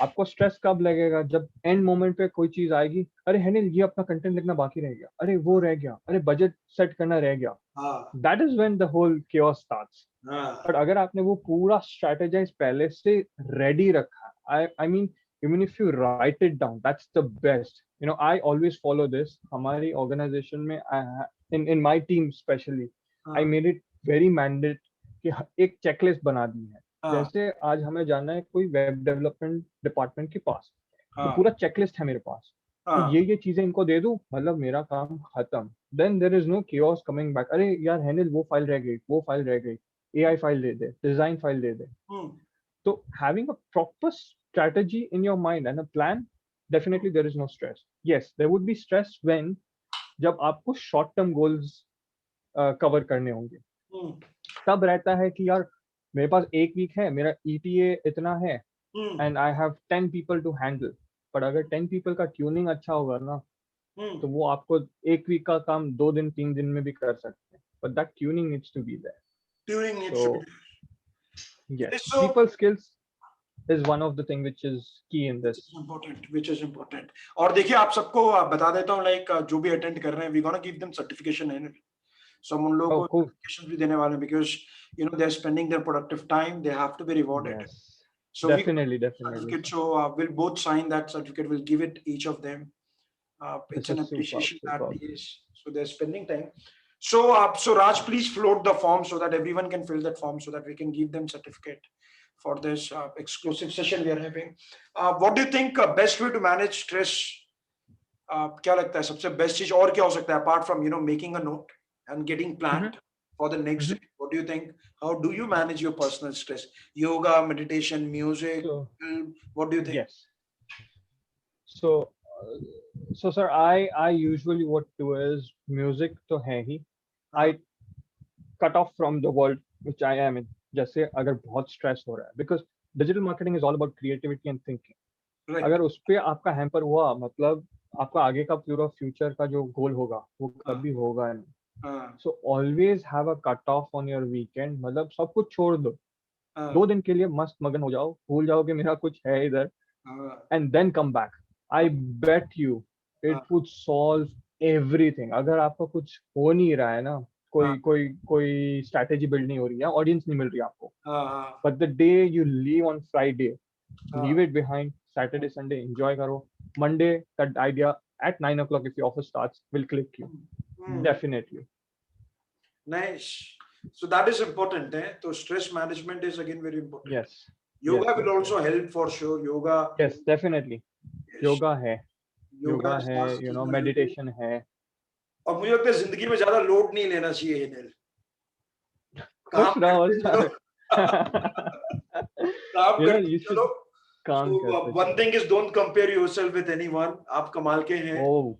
आपको stress कब लगेगा? जब end moment पे कोई चीज आएगी, अरे हेनिल ये अपना कंटेंट लिखना बाकी रह गया, अरे वो रह गया, अरे बजट सेट करना रह गया. हाँ, that is when the whole chaos starts. हाँ, बट अगर आपने वो पूरा स्ट्रेटेजाइज पहले से रेडी रखा, I mean even if you write it down, that's the best. I always follow this. हमारी ऑर्गेनाइजेशन में, in my team specially, I हाँ, मेड इट वेरी मैंडेट कि एक चेकलिस्ट बना दी है. हाँ, जैसे आज हमें जाना है कोई वेब डेवलपमेंट डिपार्टमेंट के पास, तो हाँ, पूरा चेकलिस्ट है मेरे पास. तो हाँ, ये चीजें इनको दे दूं, मतलब मेरा काम खत्म. Then there is no chaos coming back. अरे यार हेनिल वो फाइल रह गई, वो फाइल रह गई, AI file they they, design file they they. Hmm, So having a proper strategy in your mind and a plan, definitely there is no stress. Yes, there would be stress when जब आपको short term goals cover करने होंगे, हम्म, तब रहता है कि यार मेरे पास एक वीक है, मेरा ETA इतना है, हम्म, and I have 10 people to handle. पर अगर 10 people का ट्यूनिंग अच्छा होगा ना, हम्म. तो वो आपको एक वीक का काम 2 दिन 3 दिन में भी कर सकते हैं. But that tuning needs to be there. Tuning needs to be. So yes, So people skills is one of the thing which is key in which this. is important, which is important. और देखिए आप सबको बता देता हूँ, like जो भी attend कर रहे हैं, we gonna give them certification है. सो हम उन लोगों Oh, को cool. सर्टिफिकेशन भी देने वाले हैं, because they are spending their productive time, they have to be rewarded. Yes, So we definitely, definitely. certificate. So we'll both sign that certificate. We'll give it each of them. It's This an is superb, appreciation that superb. is. So they're spending time. So Raj, please float the form so that everyone can fill that form so that we can give them certificate for this exclusive session we are having. What do you think best way to manage stress? क्या लगता है सबसे best चीज और क्या हो सकता है apart from making a note and getting planned for the next Mhm. day? What do you think? How do you manage your personal stress? Yoga, meditation, music, So film, what do you think? yes. So sir, I usually what do is music तो है ही. I cut off from the world which I am in. जैसे अगर बहुत stress हो रहा है, because digital marketing is all about creativity and thinking. Right. अगर उस पे आपका हैम्पर हुआ, मतलब आपका आगे का पूरा फ्यूचर का जो गोल होगा वो कभी होगा नहीं. So always have a cut off on your weekend. मतलब सब कुछ छोड़ दो, 2 दिन के लिए मस्त मगन हो जाओ, भूल जाओ कि मेरा कुछ है इधर, and then come back. I bet you it would solve everything. अगर आपको कुछ हो नहीं रहा है ना, कोई स्ट्रैटेजी बिल्ड नहीं हो रही है, ऑडियंस नहीं मिल रही आपको, but the day you leave on Friday, leave it behind. Saturday, Sunday enjoy करो. Monday that idea at 9 o'clock if your office starts will click you. Definitely. Nice. So that is important. So stress management is again very important. Yes. Yoga yes, will yes, also help for sure. Yoga. Yes, definitely. Yes. Yoga है, Yoga yoga is है, last thing. Meditation है. और मुझे लगता है जिंदगी में ज्यादा लोड नहीं लेना चाहिए हिनेल. खुश रहो सर. काम You know, करते you should चलो. काम So करते one चलो. thing is don't compare yourself with anyone. आप कमाल के हैं. Oh,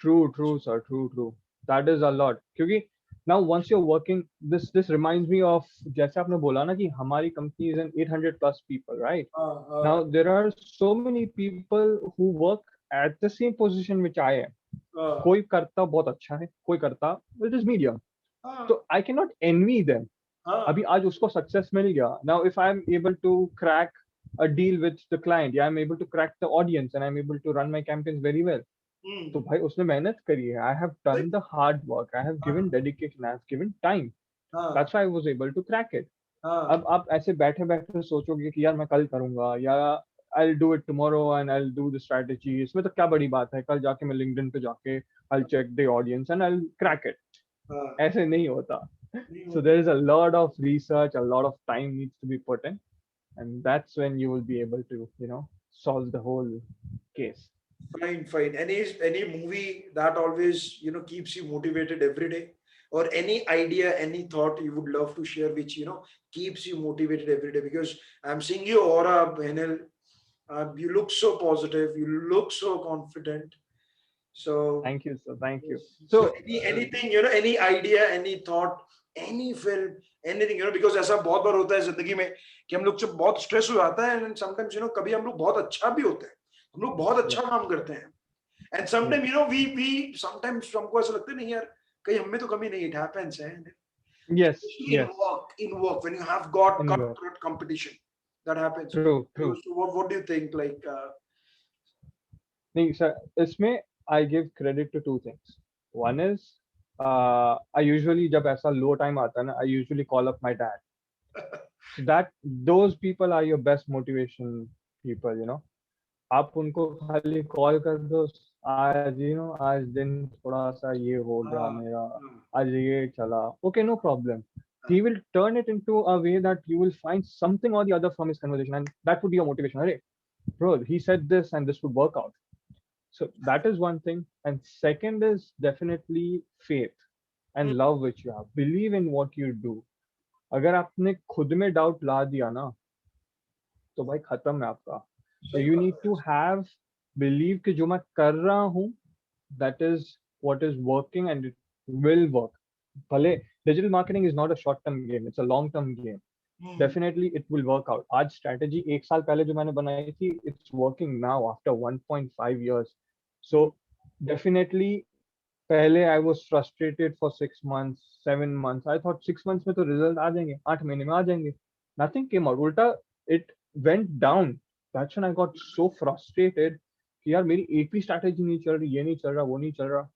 true, sir, true. That is a lot. क्योंकि now once you're working, this reminds me of जैसे आपने बोला ना कि हमारी company is in 800 plus people, right? Now there are so many people who work at the same position which I am. कोई करता बहुत अच्छा है, कोई करता it is medium. So I cannot envy them. अभी आज उसको success मिल गया. Now if I am able to crack a deal with the client, yeah, I'm able to crack the audience and I'm able to run my campaigns very well. तो भाई उसने मेहनत करी है. I have done the hard work. I have given dedication. I have given time. That's why I was able to crack it. अब आप ऐसे बैठे बैठे सोचोगे कि यार मैं कल करूंगा या I'll do it tomorrow and I'll do the strategy. इसमें तो क्या बड़ी बात है, कल जाके मैं LinkedIn पे जाके I'll check the audience and I'll crack it. ऐसे नहीं होता. So there is a lot of research, a lot of time needs to be put in, and that's when you will be able to, solve the whole case. Fine. Any movie that always keeps you motivated every day, or any idea, any thought you would love to share, which keeps you motivated every day? Because I'm seeing your aura, Henel. You look so positive. You look so confident. So Thank you, sir. Thank you. so So, anything, you know, any idea, any thought, any film, anything, you know, because ऐसा बहुत बार होता है जिंदगी में कि हम लोग जब बहुत स्ट्रेस हो जाता है, and sometimes, you know, कभी हम लोग बहुत अच्छा भी होते हैं, हम लोग बहुत yeah, अच्छा काम करते हैं, and yeah, sometimes, you know, we sometimes हमको ऐसा लगता है नहीं यार, कहीं हम में तो कमी नहीं, it happens है, yes, especially yes, in work when you have got in work. cutthroat competition, that happens. True, So, true. what do you think, like नहीं sir, इसमें I give credit to two things. One is, I usually जब ऐसा low time आता है ना, I usually call up my dad. So that those people are your best motivation people, you know. आप उनको खाली कॉल कर दो, आज आज दिन थोड़ा सा ये हो गया मेरा, आज ये चला, okay, no problem. He will turn it into a way that you will find something or the other from his conversation, and that would be your motivation. Hey, bro, he said this and this would work out. So that is one thing. And second is definitely faith and love which you have. Believe in what you do. अगर आपने खुद में doubt ला दिया ना, तो भाई खत्म है आपका. So you need to have believe कि जो मैं कर रहा हूँ, that is what is working and it will work. भले digital marketing is not a short-term game, it's a long-term game. Definitely it will work out. आज strategy एक साल पहले जो मैंने बनाई थी, it's working now after 1.5 years. So definitely पहले I was frustrated for 6 months, 7 months. I thought 6 months में तो result आ जाएंगे, 8 महीने में आ जाएंगे. Nothing came out. उल्टा it went down. That's when I got so frustrated कि यार मेरी एक भी strategy नहीं चल रही, ये नहीं चल रहा, वो नहीं चल रहा.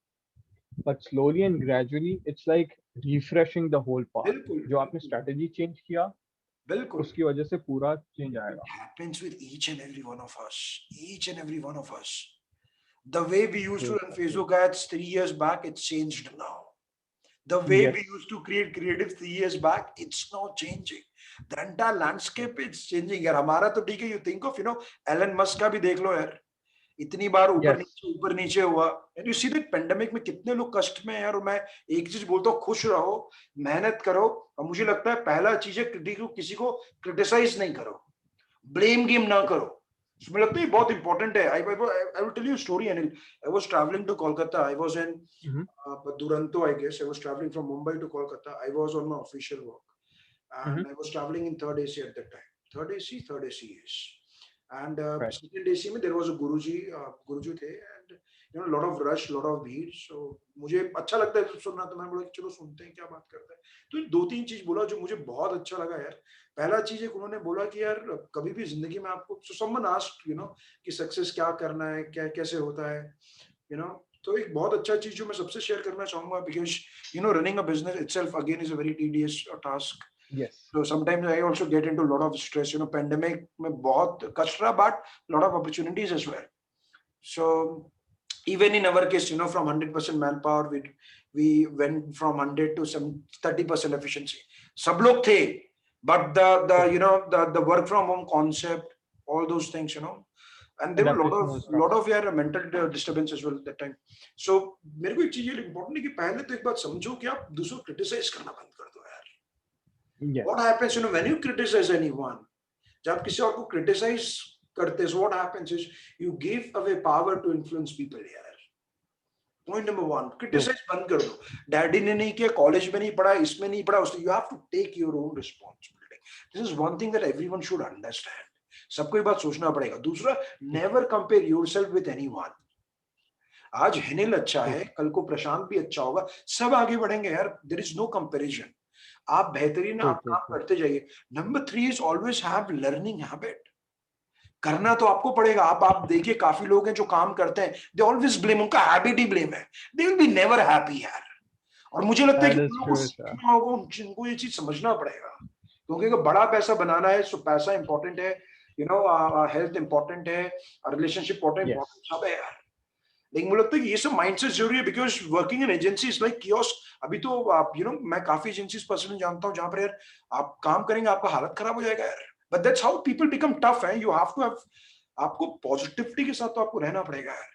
But slowly and gradually, it's like refreshing the whole path. बिल्कुल जो आपने strategy change किया, बिल्कुल उसकी वजह से पूरा change it आएगा. happens with each and every one of us, each and every one of us. The way we used to True, run true. Facebook ads 3 years back, it's changed now. The way Yes. we used to create creative 3 years back, it's now changing. The entire landscape is changing. यार हमारा तो ठीक है, you think of, you know, Elon Musk का भी देख लो यार, इतनी बार Yes. ऊपर नीचे हुआ. And you see that pandemic में कितने लोग कष्ट में हैं यार. और मैं एक चीज बोलता हूँ, खुश रहो, मेहनत करो. और मुझे लगता है पहला चीज है किसी को क्रिटिसाइज नहीं करो, ब्लेम गेम ना करो. मुझे लगता है ये बहुत इंपॉर्टेंट है. I will tell you a story, Anil. I was traveling to Kolkata. I was in Duranto, I guess. I was traveling from Mumbai to Kolkata. I was on my official work, and I was traveling in third AC at that time. Third AC, yes. And Right. second AC में there was a गुरुजी थे, and you know, lot of rush, lot of भीड़. So मुझे अच्छा लगता है सुनना, तो मैंने बोला कि चलो सुनते हैं क्या बात करते हैं. तो दो तीन चीज बोला जो मुझे बहुत अच्छा लगा यार. पहला चीज एक उन्होंने बोला कि यार कभी भी जिंदगी में आपको, so someone asked, you know, कि सक्सेस क्या करना है, क्या कैसे होता है, you know. तो एक बहुत अच्छा चीज जो मैं सबसे शेयर करना चाहूंगा, because you know running a business itself again is a very tedious task. Yes. So sometimes I also get into a lot of stress. You know, pandemic में बहुत कष्ट रहा, but lot of opportunities as well. So even in our case, you know, from 100% manpower, we went from 100 to some 30% efficiency. सब लोग थे, but the you know the work from home concept, all those things, you know, and there were lot of यार mental disturbance as well at that time. So मेरे को एक चीज ये important है कि पहले तो एक बात समझो कि आप दूसरों को criticize करना बंद कर दो यार. Yes. What happens, you know, when you criticize anyone, जब आप किसी और को criticize करते, so what happens is you give away power to influence people यार. Point number one, criticize बंद कर दो. डैडी ने नहीं किया, कॉलेज में नहीं पढ़ा, इसमें नहीं पढ़ा, उसने, you have to take your own responsibility. This is one thing that everyone should understand. सबको ये बात सोचना पड़ेगा. दूसरा, never compare yourself with anyone. आज हेनिल अच्छा है, कल को प्रशांत भी अच्छा होगा, सब आगे बढ़ेंगे यार. There is no comparison. आप बेहतरीन आप काम करते जाइए. Number 3 is always have learning habit. करना तो आपको पड़ेगा. आप देखिए काफी लोग हैं जो काम करते हैं, दे ऑलवेज ब्लेम, उनका हैबिट ही ब्लेम है. They will be never happy यार. और मुझे लगता है कि लोगों को सीखना होगा, उनको ये चीज समझना पड़ेगा, क्योंकि अगर बड़ा पैसा बनाना है, सो पैसा इंपॉर्टेंट है, यू नो, हेल्थ इंपॉर्टेंट है, रिलेशनशिप इंपॉर्टेंट सब है यार. लेकिन मुझे लगता है कि ये सब माइंडसेट जरूरी है, because working in agency is like kiosk. अभी तो आप, यू नो, मैं काफी एजेंसीज पर्सनली जानता हूँ जहां पर यार आप काम करेंगे, आपका हालत खराब हो जाएगा यार. But that's how people become tough है. यू हैव टू हैव, आपको पॉजिटिविटी के साथ तो आपको रहना पड़ेगा यार.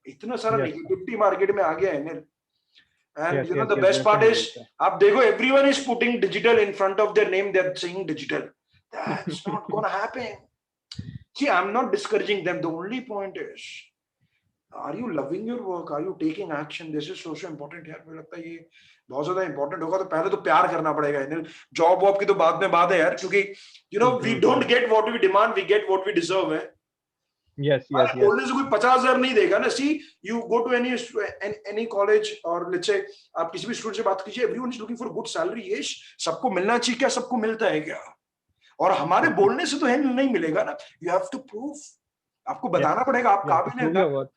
इतना सारा नेगेटिविटी मार्केट में आ गया है. And you know the best part is, आप देखो, everyone is putting digital in front of their name. They're saying digital. That's not gonna happen. See, I'm not discouraging them. The only point is, are you loving your work, are you taking action, this is so important यार। मुझे लगता है ये बहुत ज्यादा important होगा। तो पहले तो प्यार करना पड़ेगा अनिल, जॉब वॉब की तो बाद में बात है यार, क्योंकि you know we True, don't true. Get what we demand, we get what we deserve है। Yes, yes, अरे yes. बोलने से कोई 50,000 नहीं देगा ना। See you go to any college और लेट्स से आप किसी भी स्टूडेंट से बात कीजिए, everyone is looking for good salary. Yes, सबको मिलना चाहिए, क्या सबको मिलता है क्या? और हमारे बोलने से तो है नहीं मिलेगा ना, यू हैव टू प्रूव, आपको Yes. बताना पड़ेगा आप You have to काबिल prove हैं। your worth.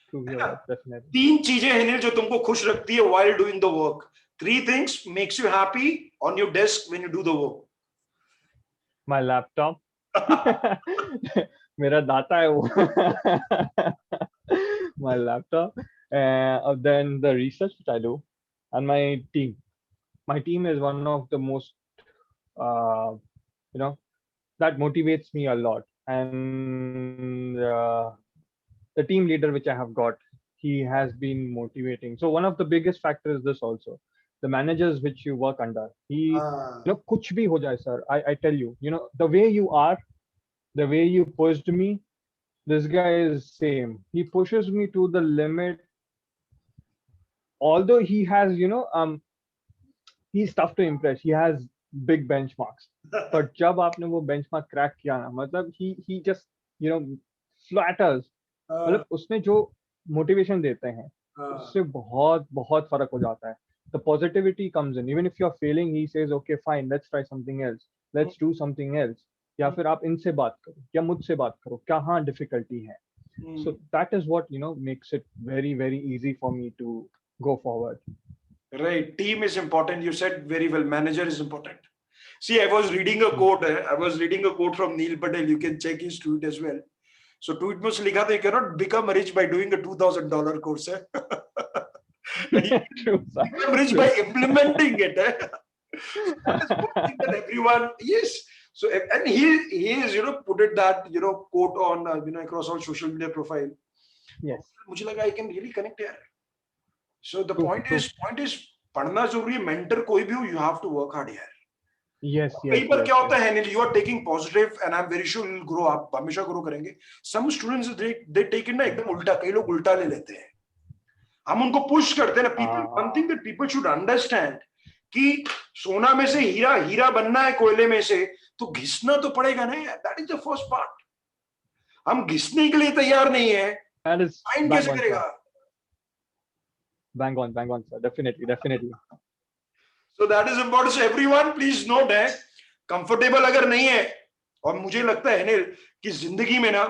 Prove है your ना? worth, definitely. 3 चीजें हैं नील जो तुमको खुश रखती है while doing the work. 3 things makes you happy on your desk when you do the work. My laptop. मेरा दाता है वो. My laptop. Then the research which I do, and my team. My team is one of the most, uh, you know, that motivates me a lot. And the team leader which I have got, he has been motivating. So one of the biggest factors is this also. The managers which you work under, he, kuch bhi ho jaye, sir. I tell you, the way you are, the way you pushed me, this guy is same. He pushes me to the limit. Although he has, he's tough to impress. He has big benchmarks. But जब आपने वो benchmark crack किया ना, मतलब he just, flatters. मतलब उसमें जो motivation देते हैं, उससे बहुत बहुत फर्क हो जाता है. The positivity comes in. Even if you're failing, he says, okay, fine, let's try something else. Let's do something else. या फिर आप इनसे बात करो, या मुझसे बात करो, कहाँ difficulty है. So that is what, makes it very, very easy for me to go forward. Right. Team is important. You said very well. Manager is important. See, I was reading a quote. I was reading a quote from Neil Patel. You can check his tweet as well. So tweet में उसने लिखा था, you cannot become rich by doing a $2,000 course. True, sir. Become rich by implementing it. That is one thing that everyone, yes. So and he is put it that quote on across all social media profile. Yes. मुझे लगा I can really connect here. So the True, point true. is पढ़ना जरूरी है, mentor कोई भी हो, you have to work hard here. Yes, कई yes, बार yes, क्या होता yes. है Anil, you are taking positive and I'm very sure you'll grow, आप हमेशा grow करेंगे. Some students they take it ना एकदम उल्टा, कई लोग उल्टा ले लेते हैं. हम उनको push करते हैं ना. People, one thing that people should understand कि सोना में से हीरा, हीरा बनना है कोयले में से, तो घिसना तो पड़ेगा ना. That is the first part. हम घिसने के लिए तैयार नहीं है. That is Find bang कैसे on, करेगा? sir. Bang on, sir. Definitely, definitely. So that is important. So everyone, please note है, comfortable अगर नहीं है, और मुझे लगता है अनिल कि जिंदगी में ना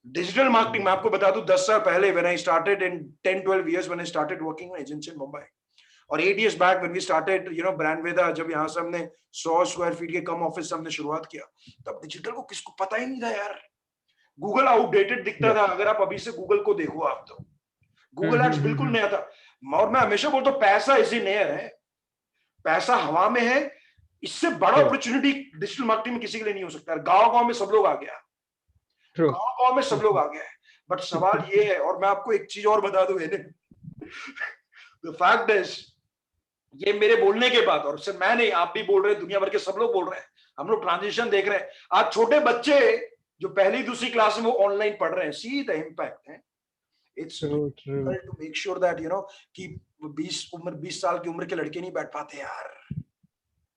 डिजिटल मार्केटिंग, मैं आपको बता दूं 10 साल पहले when I started in 10-12 years when I started working in agency in Mumbai, और 8 years back when we started Brand Veda, जब यहाँ से हमने 100 स्क्वायर फीट के कम ऑफिस से हमने शुरुआत किया, तब डिजिटल को किसको पता ही नहीं था यार. गूगल आउटडेटेड दिखता था. अगर आप अभी से गूगल को देखो, आप तो गूगल एड्स बिल्कुल नया था. और मैं हमेशा बोलता हूं पैसा इसी नया है, पैसा हवा में है. इससे बड़ा अपॉर्चुनिटी डिजिटल मार्केटिंग में किसी के लिए नहीं हो सकता. गांव-गांव में सब लोग आ गया, गांव-गांव में सब लोग आ गए. बट सवाल ये है, और मैं आपको एक चीज और बता दूं, द फैक्ट इज, ये मेरे बोलने के बाद, और सिर्फ मैं नहीं, आप भी बोल रहे हैं, दुनिया भर के सब लोग बोल रहे हैं, हम लोग ट्रांजिशन देख रहे हैं. आज छोटे बच्चे जो पहली दूसरी क्लास में वो ऑनलाइन पढ़ रहे हैं. सी द इम्पैक्ट है. It's True, true. To make sure that कि 20 साल की उम्र के लड़के नहीं बैठ पाते यार.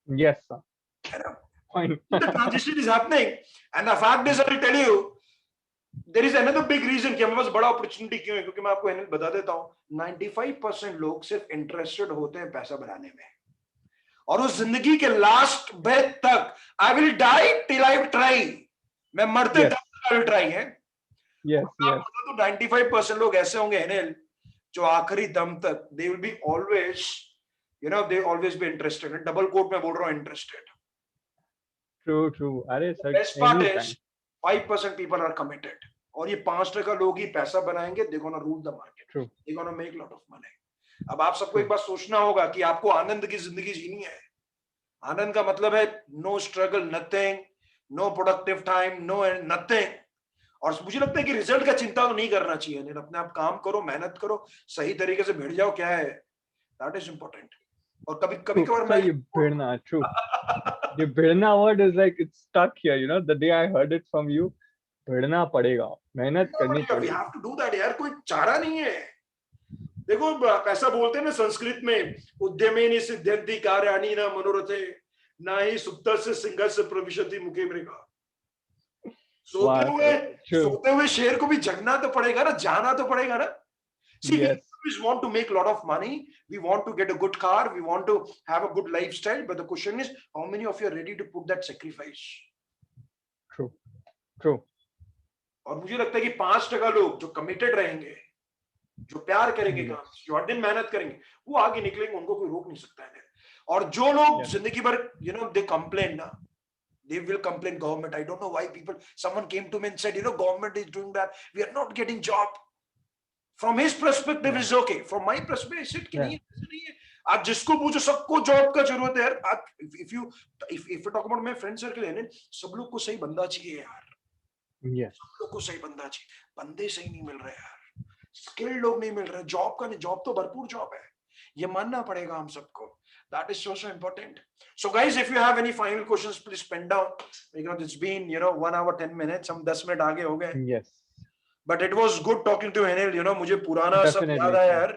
Yes, sir. Fine. The transition is happening, and the fact is, I'll tell you, there is another big reason कि हमारे पास बड़ा अपॉर्चुनिटी क्यों है. क्योंकि मैं आपको अनिल बता देता हूँ, 95% लोग सिर्फ इंटरेस्टेड होते हैं पैसा बनाने में, और उस जिंदगी के लास्ट ब्रेथ तक, I will die till I try, मैं मरते तक आई विल ट्राई है. Yes, yes. तो 95% लोग ऐसे होंगे अनिल जो आखिरी दम तक they will be always, they always be interested. Double quote में बोल रहा हूँ, interested. True, true. अरे sir, Best part anytime. is 5% people are committed, और ये 5% लोग ही पैसा बनाएंगे. They're gonna rule the market. True. They're gonna make lot of money. अब आप सबको एक बात सोचना होगा कि आपको आनंद की जिंदगी जीनी है. आनंद का मतलब है no struggle, nothing, no productive time, no nothing. और मुझे लगता है कि रिजल्ट का चिंता तो नहीं करना चाहिए. अपने आप काम करो, मेहनत करो, सही तरीके से भिड़ जाओ. क्या है, दैट इज इंपॉर्टेंट. और कभी कभार मैं ये भिड़ना, true. The भिड़ना word is like it's stuck here. The day I heard it from you, पढ़ना पड़ेगा, मेहनत करनी वी पड़ेगी। हैव टू डू दैट यार, कोई चारा नहीं है। देखो ऐसा बोलते हैं ना संस्कृत में, उद्यमेन सिद्ध्यन्ति कार्याणि न मनोरथे, ना ही सुप्तस्य सिंहस्य प्रविशति मुखे मृगा। सोते बात हुए है, true, सोते हुए शेर को भी जगना तो पड़ेगा ना, जाना तो पड़ेगा ना। See, we yes, always want to make a lot of money. We want to get a good car. We want to have a good lifestyle. But the question is, how many of you are ready to put that sacrifice? true, true, और मुझे लगता है कि 5% लोग जो committed रहेंगे, जो प्यार करेंगे yes, काम से, जो हर दिन मेहनत करेंगे, वो आगे निकलेंगे, उनको कोई रोक नहीं सकता है। और जो लोग yes, जिंदगी भर they complain ना, they will complain government. I don't know why someone came to me and said, government is doing that, we are not getting job. From his perspective yeah, is okay. From my perspective, कि yeah, नहीं ऐसा नहीं है। आज जिसको पूछो सबको job का जरूरत है यार। आज if you talk about my friend circle है, सब लोग को सही बंदा चाहिए यार। yes, सब लोग को सही बंदा चाहिए, बंदे सही नहीं मिल रहे यार, स्किल्ड लोग नहीं मिल रहे, जॉब का नहीं, जॉब तो भरपूर जॉब है, ये मानना पड़ेगा हम सबको। That is so important. So guys, if you have any final questions, please pen down, because it's been 1 hour 10 minutes, हम 10 मिनट आगे हो गए। yes, But it was good talking to Henil, मुझे पुराना सब definitely, याद आया sir. यार।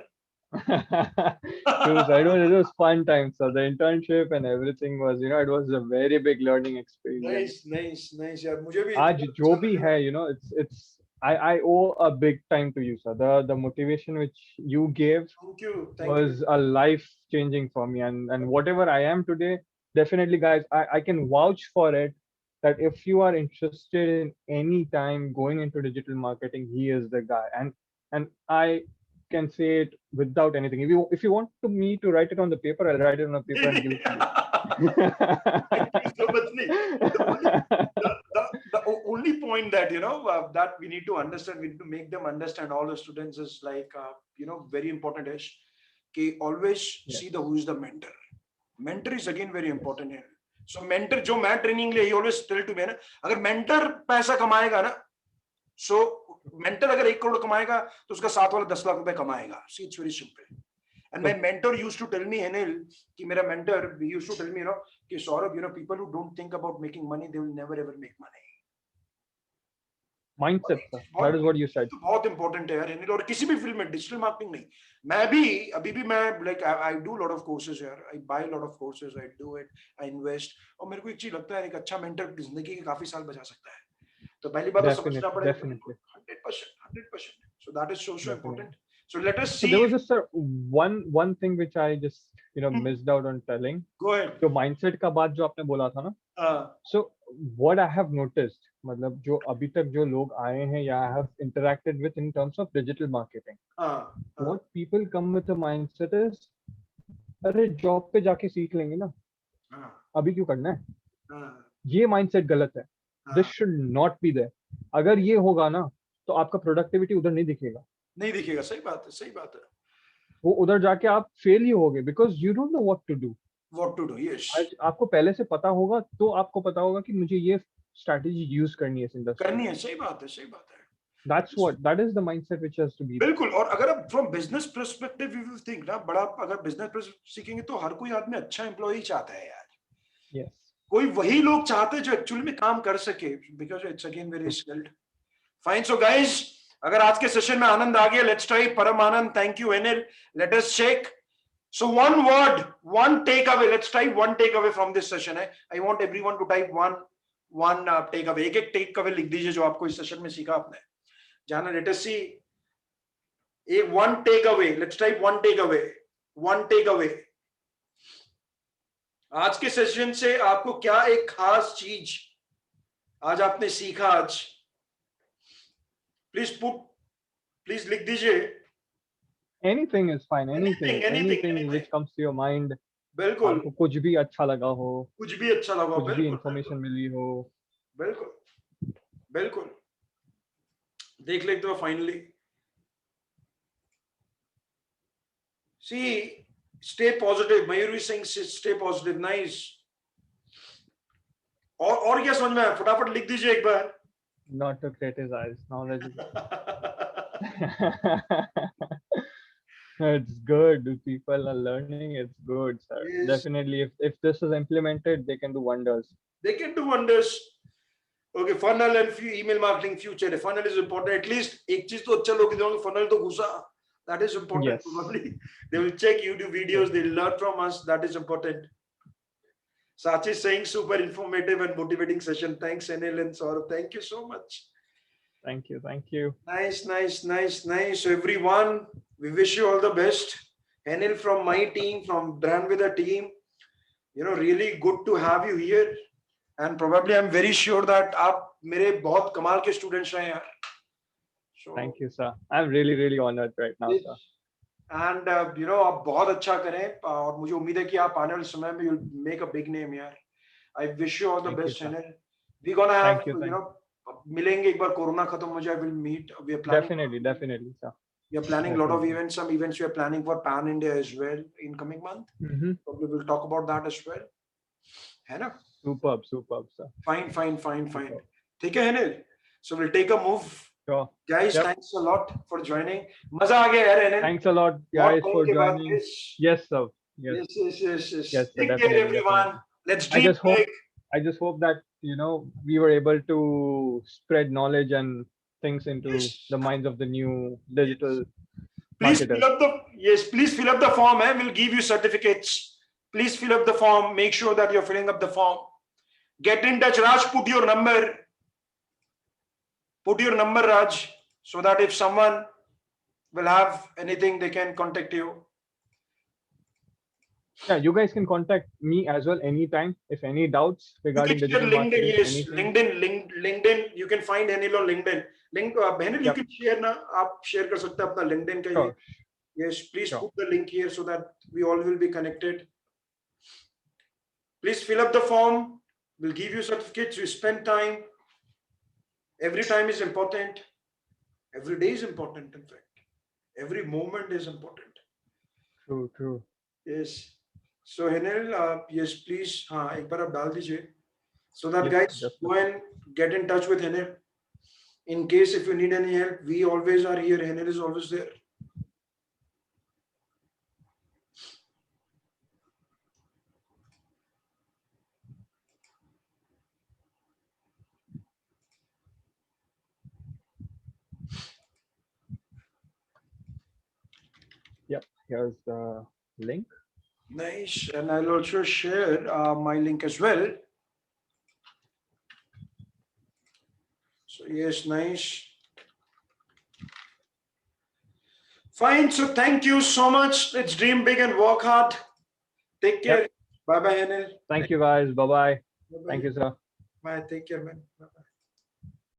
True, sir. It was fun time. So the internship and everything was, it was a very big learning experience. nice यार, मुझे भी आज जो भी है, it's I owe a big time to you, sir. The motivation which you gave thank was you। a life changing for me, and whatever I am today, definitely, guys, I can vouch for it, that if you are interested in any time going into digital marketing, he is the guy. And I can say it without anything. If you want me to write it on the paper, I'll write it on a paper and give it to Thank you so much. you. The only point that that we need to understand, we need to make them understand, all the students, is like very important is कि always Yes. see who is the mentor. Mentor is again very important here. So mentor, जो मैं training ले, he always tell to me ना, अगर mentor पैसा कमाएगा ना, so mentor अगर 1 करोड़ कमाएगा तो उसका साथ वाला 10 लाख रुपए कमाएगा। See, it's very simple. And my mentor used to tell me, Henil, कि मेरा mentor, he used to tell me, कि Saurabh, people who don't think about making money, they will never ever make money. Mindset, sir. That is what you said. तो बहुत important है यार, Henil, और किसी भी फील्ड में, डिजिटल मार्केटिंग नहीं, मैं भी अभी भी मैं like I do lot of courses यार, I buy lot of courses, I do it, I invest, और मेरे को एक चीज लगता है, एक अच्छा मेंटर जिंदगी के काफी साल बचा सकता है। तो पहली बात तो समझना Definitely, पड़ेगा, definitely, 100%। So that is so definitely. important. So let us So see. there was just one thing which I just missed out on telling. Go ahead. जो mindset का बात जो आपने बोला था ना, so what I have noticed, मतलब जो अभी तक जो लोग आए हैं या I have interacted with in terms of digital marketing, what people come with a mindset is, अरे जॉब पे जाके सीख लेंगे ना, अभी क्यों करना है? ये mindset गलत है. This should not be there. अगर ये होगा ना, तो आपका प्रोडक्टिविटी उधर नहीं दिखेगा. नहीं दिखेगा, सही बात है, सही बात है। वो उधर जाके आप फेल ही होगे, because you don't know what to do. Yes. आज आपको पहले से पता होगा तो आपको पता होगा कि मुझे ये स्ट्रैटेजी यूज करनी है इस इंडस्ट्री करनी है, सही बात है, सही बात है। that is the mindset which has to be there. बिल्कुल। और अगर आप from business perspective you think ना, बड़ा अगर बिजनेस सीखेंगे तो हर कोई आदमी अच्छा एम्प्लॉय चाहता है यार। Yes. कोई वही लोग चाहते हैं जो एक्चुअली में काम कर सके, because it's again very skilled. Fine. So guys, अगर आज के सेशन में आनंद आ गया, let's try Param Anand. Thank you Anil, let us shake. So one word, one takeaway. Let's try one takeaway from this session. I want everyone to type one takeaway. एक takeaway लिख दीजिए जो आपको इस सेशन में सीखा आपने। जाना, let us see. One takeaway. Let's type one takeaway. One takeaway. आज के सेशन से आपको क्या एक खास चीज आज आपने सीखा आज? प्लीज लिख दीजिए। Anything is fine. Anything which comes to your mind. बिल्कुल। आपको कुछ भी अच्छा लगा हो, कुछ भी अच्छा लगा, कुछ भी इंफॉर्मेशन मिली हो, बिल्कुल बिल्कुल देख लेते हो। Finally see, stay positive. Mayuri Singh, stay positive. Nice. और क्या समझ में आया? फटाफट लिख दीजिए एक बार। not to criticize, knowledgeable. It's good. People are learning. It's good, sir. Yes. Definitely, if this is implemented, they can do wonders. They can do wonders. Okay, funnel and few email marketing future. Funnel is important. At least एक चीज तो अच्छा लोग देंगे, funnel तो घुसा. That is important. Yes. Probably they will check YouTube videos. They will learn from us. That is important. Sachi is saying super informative and motivating session. Thanks, Anil and Saurabh. Thank you so much. Thank you. Thank you. Nice, nice, nice, nice. So everyone, we wish you all the best. Anil from my team, from Brand with a team. You know, really good to have you here. And probably I'm very sure that आप मेरे बहुत कमाल के students हैं यार. So, Thank you, sir. I'm really, really honored right now, sir. and you know, आप बहुत अच्छा करें और मुझे उम्मीद है कि आप आने वाले समय में you'll make a big name यार. I wish you all the Thank you, best, sir. Anil. We're gonna have, Thank you, you know, मिलेंगे एक बार कोरोना खत्म हो जाए. We'll meet. We are planning. Definitely, sir. We are planning a lot of Definitely. events. Some events we are planning for Pan India as well in coming month. Probably we'll talk about that as well. है ना? Superb, sir. Fine. ठीक है, Anil. So we'll take a move. Sure. Guys, Yep. thanks a lot for joining. मजा आ गया यार, Anil. Thanks a lot, guys, बहुत for time के बाद, joining. yes. Yes, sir. Yes. Yes. Yes, sir, Take care, definitely, everyone. Let's I dream just hope- big. I just hope that, you know, we were able to spread knowledge and things into Yes. the minds of the new digital Please marketers. fill up the please fill up the form. We'll give you certificates. Please fill up the form. Make sure that you're filling up the form. Get in touch, Raj. Put your number. Put your number, Raj, so that if someone will have anything, they can contact you. Yeah, you guys can contact me as well anytime if any doubts You regarding can share digital LinkedIn, marketing. yes, Anything. LinkedIn. You can find Anil on LinkedIn. Anil, you Yep. can share ना. आप share कर सकते हैं अपना LinkedIn का ये. Sure. Yes, please Sure. put the link here so that we all will be connected. Please fill up the form. We'll give you certificates. You spend time. Every time is important. Every day is important, in fact. Every moment is important. True. Yes. So, Anil, yes, please. हाँ, एक बार आप डाल दीजिए. So that Yes, guys definitely. go and get in touch with Anil. In case if you need any help, we always are here. Anil is always there. Here's the link. Nice. And I'll also share my link as well. So yes, nice. Fine. So thank you so much. Let's dream big and work hard. Take care. Bye bye, Anil. Thank you, guys. Bye-bye. Bye-bye. Thank you, sir. Bye. Take care, man. Bye-bye.